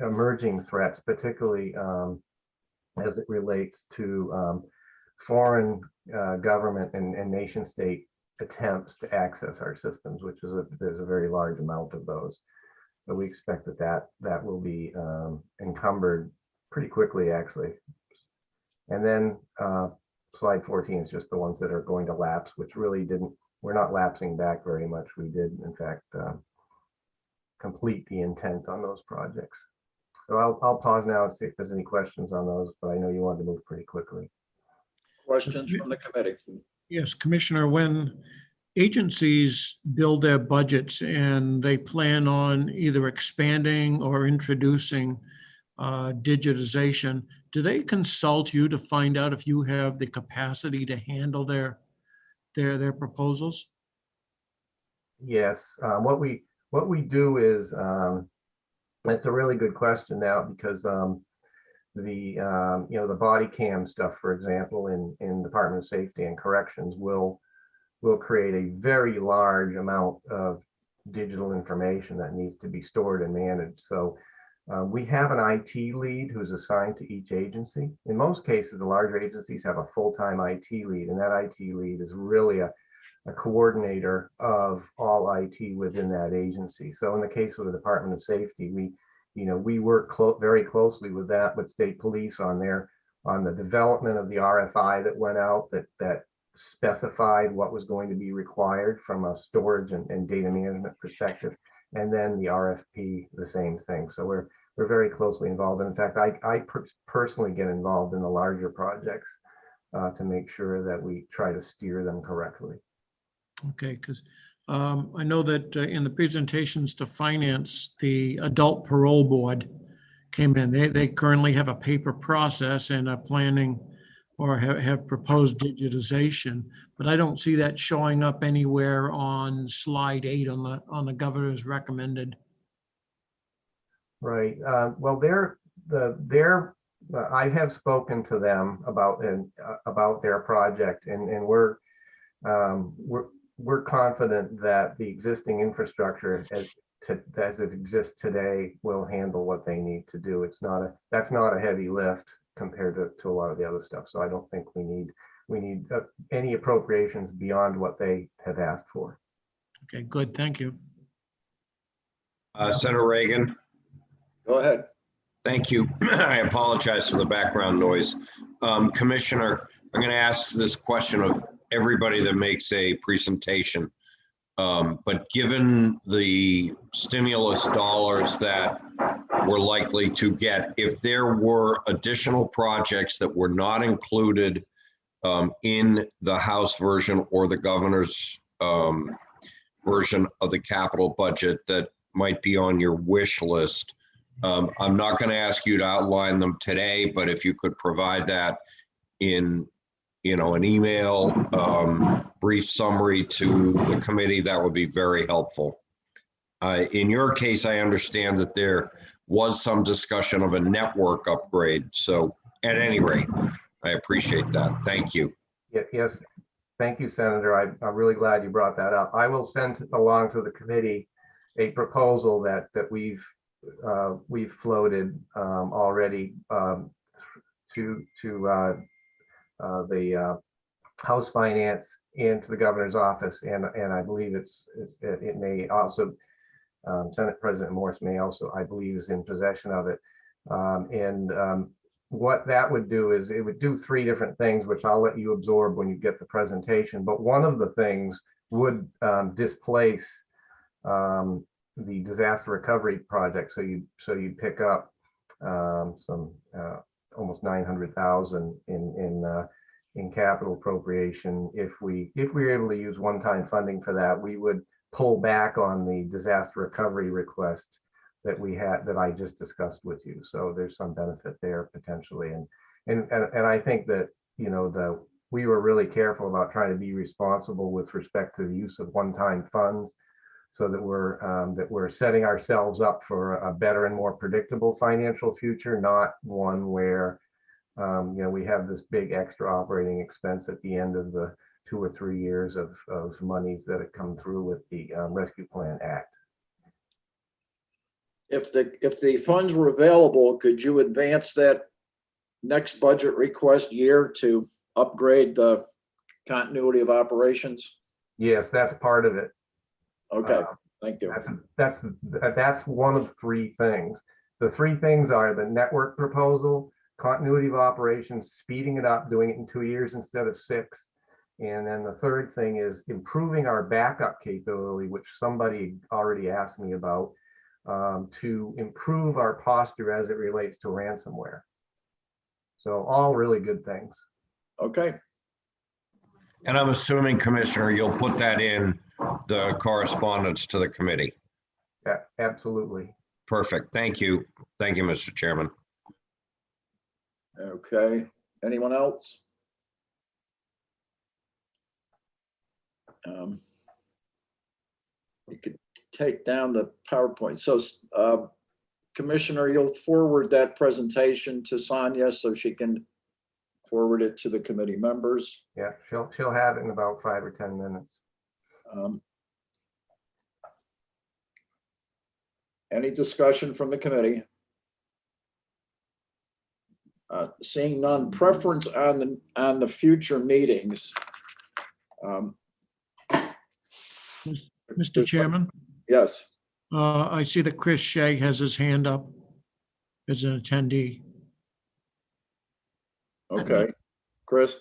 emerging threats, particularly as it relates to foreign government and nation state attempts to access our systems, which is there's a very large amount of those. So we expect that will be encumbered pretty quickly, actually. And then slide 14 is just the ones that are going to lapse, which really we're not lapsing back very much. We did, in fact, complete the intent on those projects. So I'll pause now and see if there's any questions on those, but I know you wanted to move pretty quickly.
Questions from the committee?
Yes, Commissioner, when agencies build their budgets and they plan on either expanding or introducing digitization, do they consult you to find out if you have the capacity to handle their proposals?
Yes, what we do is, it's a really good question now, because the body cam stuff, for example, in Department of Safety and Corrections will create a very large amount of digital information that needs to be stored and managed. So we have an IT lead who's assigned to each agency. In most cases, the larger agencies have a full-time IT lead, and that IT lead is really a coordinator of all IT within that agency. So in the case of the Department of Safety, we work very closely with state police on the development of the RFI that went out that specified what was going to be required from a storage and data management perspective, and then the RFP, the same thing. So we're very closely involved. And in fact, I personally get involved in the larger projects to make sure that we try to steer them correctly.
Okay, because I know that in the presentations to finance, the adult parole board came in. They currently have a paper process and are planning or have proposed digitization, but I don't see that showing up anywhere on slide 8 on the governor's recommended.
Right. Well, I have spoken to them about their project, and we're confident that the existing infrastructure as it exists today will handle what they need to do. That's not a heavy lift compared to a lot of the other stuff. So I don't think we need any appropriations beyond what they have asked for.
Okay, good. Thank you.
Senator Reagan,
Go ahead.
thank you. I apologize for the background noise. Commissioner, I'm going to ask this question of everybody that makes a presentation. But given the stimulus dollars that we're likely to get, if there were additional projects that were not included in the House version or the governor's version of the capital budget that might be on your wish list, I'm not going to ask you to outline them today, but if you could provide that in an email, brief summary to the committee, that would be very helpful. In your case, I understand that there was some discussion of a network upgrade. So at any rate, I appreciate that. Thank you.
Yes, thank you, Senator. I'm really glad you brought that up. I will send along to the committee a proposal that we've floated already to the House Finance and to the governor's office, and I believe it may also Senate President Morse may also, I believe, is in possession of it. What that would do is it would do 3 different things, which I'll let you absorb when you get the presentation. But one of the things would displace the disaster recovery project. So you pick up some almost 900,000 in capital appropriation. If we were able to use one-time funding for that, we would pull back on the disaster recovery request that I just discussed with you. So there's some benefit there potentially, and I think that we were really careful about trying to be responsible with respect to the use of one-time funds, so that we're setting ourselves up for a better and more predictable financial future, not one where we have this big extra operating expense at the end of the 2 or 3 years of monies that have come through with the Rescue Plan Act.
If the funds were available, could you advance that next budget request year to upgrade the continuity of operations?
Yes, that's part of it.
Okay, thank you.
That's one of 3 things. The 3 things are the network proposal, continuity of operations, speeding it up, doing it in 2 years instead of 6. And then the third thing is improving our backup capability, which somebody already asked me about, to improve our posture as it relates to ransomware. So all really good things.
Okay,
And I'm assuming, Commissioner, you'll put that in the correspondence to the committee.
Yeah, absolutely.
Perfect. Thank you. Thank you, Mr. Chairman.
okay. Anyone else? You could take down the PowerPoint. So Commissioner, you'll forward that presentation to Sonia so she can forward it to the committee members.
Yeah, she'll have it in about 5 or 10 minutes.
Any discussion from the committee? Seeing none, preference on the future meetings.
Mr. Chairman,
Yes,
I see that Chris Shea has his hand up as an attendee.
okay. Chris?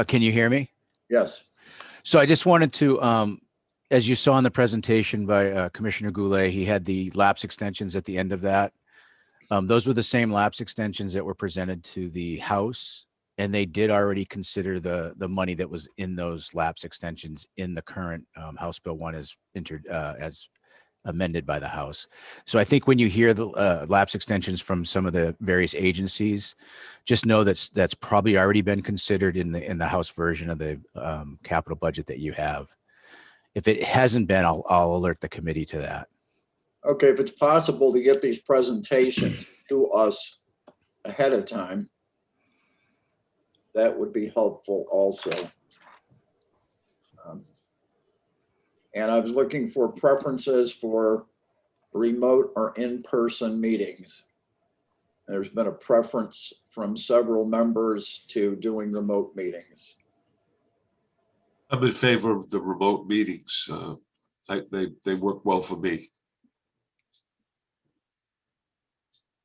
Can you hear me?
Yes,
So I just wanted to, as you saw in the presentation by Commissioner Goulet, he had the lapse extensions at the end of that. Those were the same lapse extensions that were presented to the House, and they did already consider the money that was in those lapse extensions in the current House Bill 1 as amended by the House. So I think when you hear the lapse extensions from some of the various agencies, just know that's probably already been considered in the House version of the capital budget that you have. If it hasn't been, I'll alert the committee to that.
okay, if it's possible to get these presentations to us ahead of time, that would be helpful also. And I was looking for preferences for remote or in-person meetings. There's been a preference from several members to doing remote meetings.
I'm in favor of the remote meetings. They work well for me.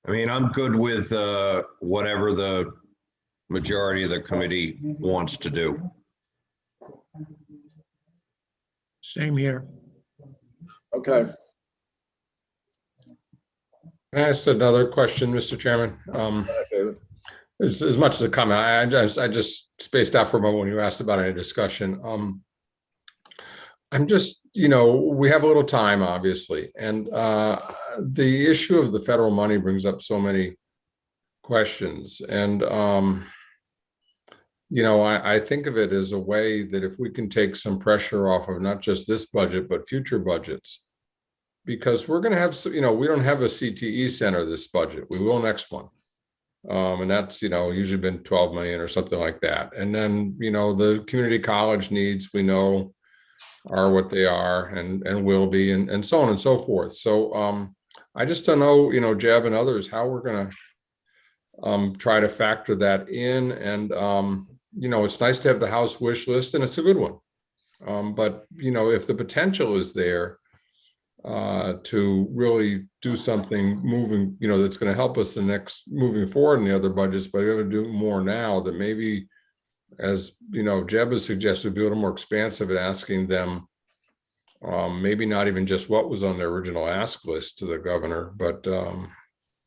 I mean, I'm good with whatever the majority of the committee wants to do.
Same here.
Okay,
Can I ask another question, Mr. Chairman?
David.
As much as a comment, I just spaced out for a moment when you asked about any discussion. I'm just, we have a little time, obviously, and the issue of the federal money brings up so many questions. And, I think of it as a way that if we can take some pressure off of not just this budget, but future budgets, because we're going to have, we don't have a CTE center this budget. We will next one. And that's, usually been 12 million or something like that. And then, the community college needs, we know, are what they are and will be, and so on and so forth. So I just don't know, Jeb and others, how we're going to try to factor that in. And, it's nice to have the House wish list, and it's a good one. But, if the potential is there to really do something moving, that's going to help us moving forward in the other budgets, but we have to do more now, that maybe, as Jeb has suggested, be a little more expansive at asking them, maybe not even just what was on their original ask list to the governor, but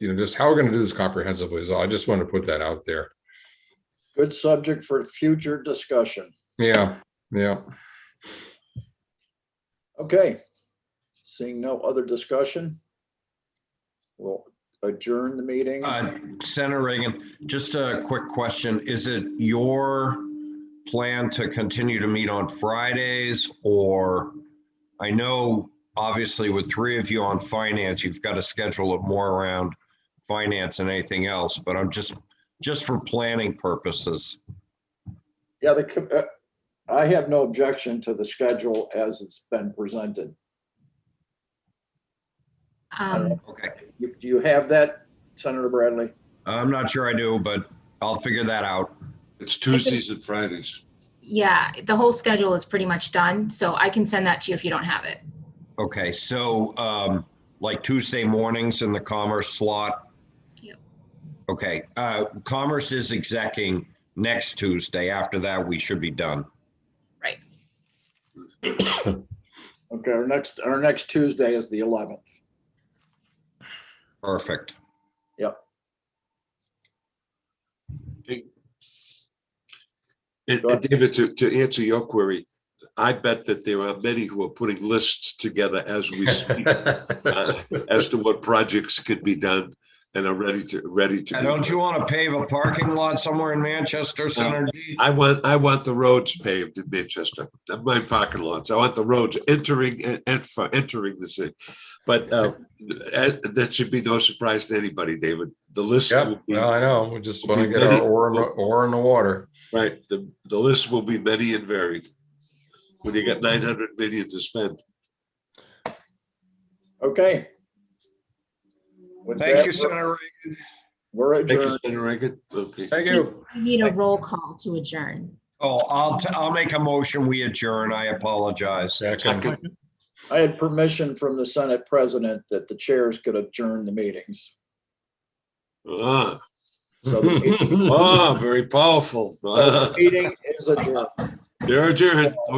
just how we're going to do this comprehensively. So I just want to put that out there.
Good subject for future discussion.
Yeah.
Okay. Seeing no other discussion, we'll adjourn the meeting?
Senator Reagan, just a quick question. Is it your plan to continue to meet on Fridays? Or I know obviously with three of you on finance, you've got to schedule it more around finance than anything else, but I'm just for planning purposes.
Yeah, I have no objection to the schedule as it's been presented.
Okay.
Do you have that, Senator Bradley?
I'm not sure I do, but I'll figure that out.
It's Tuesdays and Fridays.
Yeah, the whole schedule is pretty much done, so I can send that to you if you don't have it.
Okay, so like Tuesday mornings in the Commerce slot?
Yep.
Okay, Commerce is execing next Tuesday. After that, we should be done.
Right.
Okay, our next Tuesday is the 11th.
Perfect.
Yep.
And
Go ahead.
David, to answer your query, I bet that there are many who are putting lists together as we speak as to what projects could be done and are ready to.
And don't you want to pave a parking lot somewhere in Manchester, Senator D?
I want the roads paved in Manchester. Not my parking lots. I want the roads entering the city. But that should be no surprise to anybody, David. The list will
Yep,
be
well, I know. We just want to
be
get our
ready.
ore in the water.
right. The list will be many and varied. When you got 900 million to spend.
Okay. With
Thank
that,
you, Senator Reagan.
we're
Thank you,
adjourned.
Senator Reagan. Okay.
Thank you.
We need a roll call to adjourn.
Oh, I'll make a motion. We adjourn. I apologize.
Second.
I had permission from the Senate president that the chairs could adjourn the meetings.
Ah,
So the meeting-
very powerful.
so the meeting is adjourned.
You're adjourned.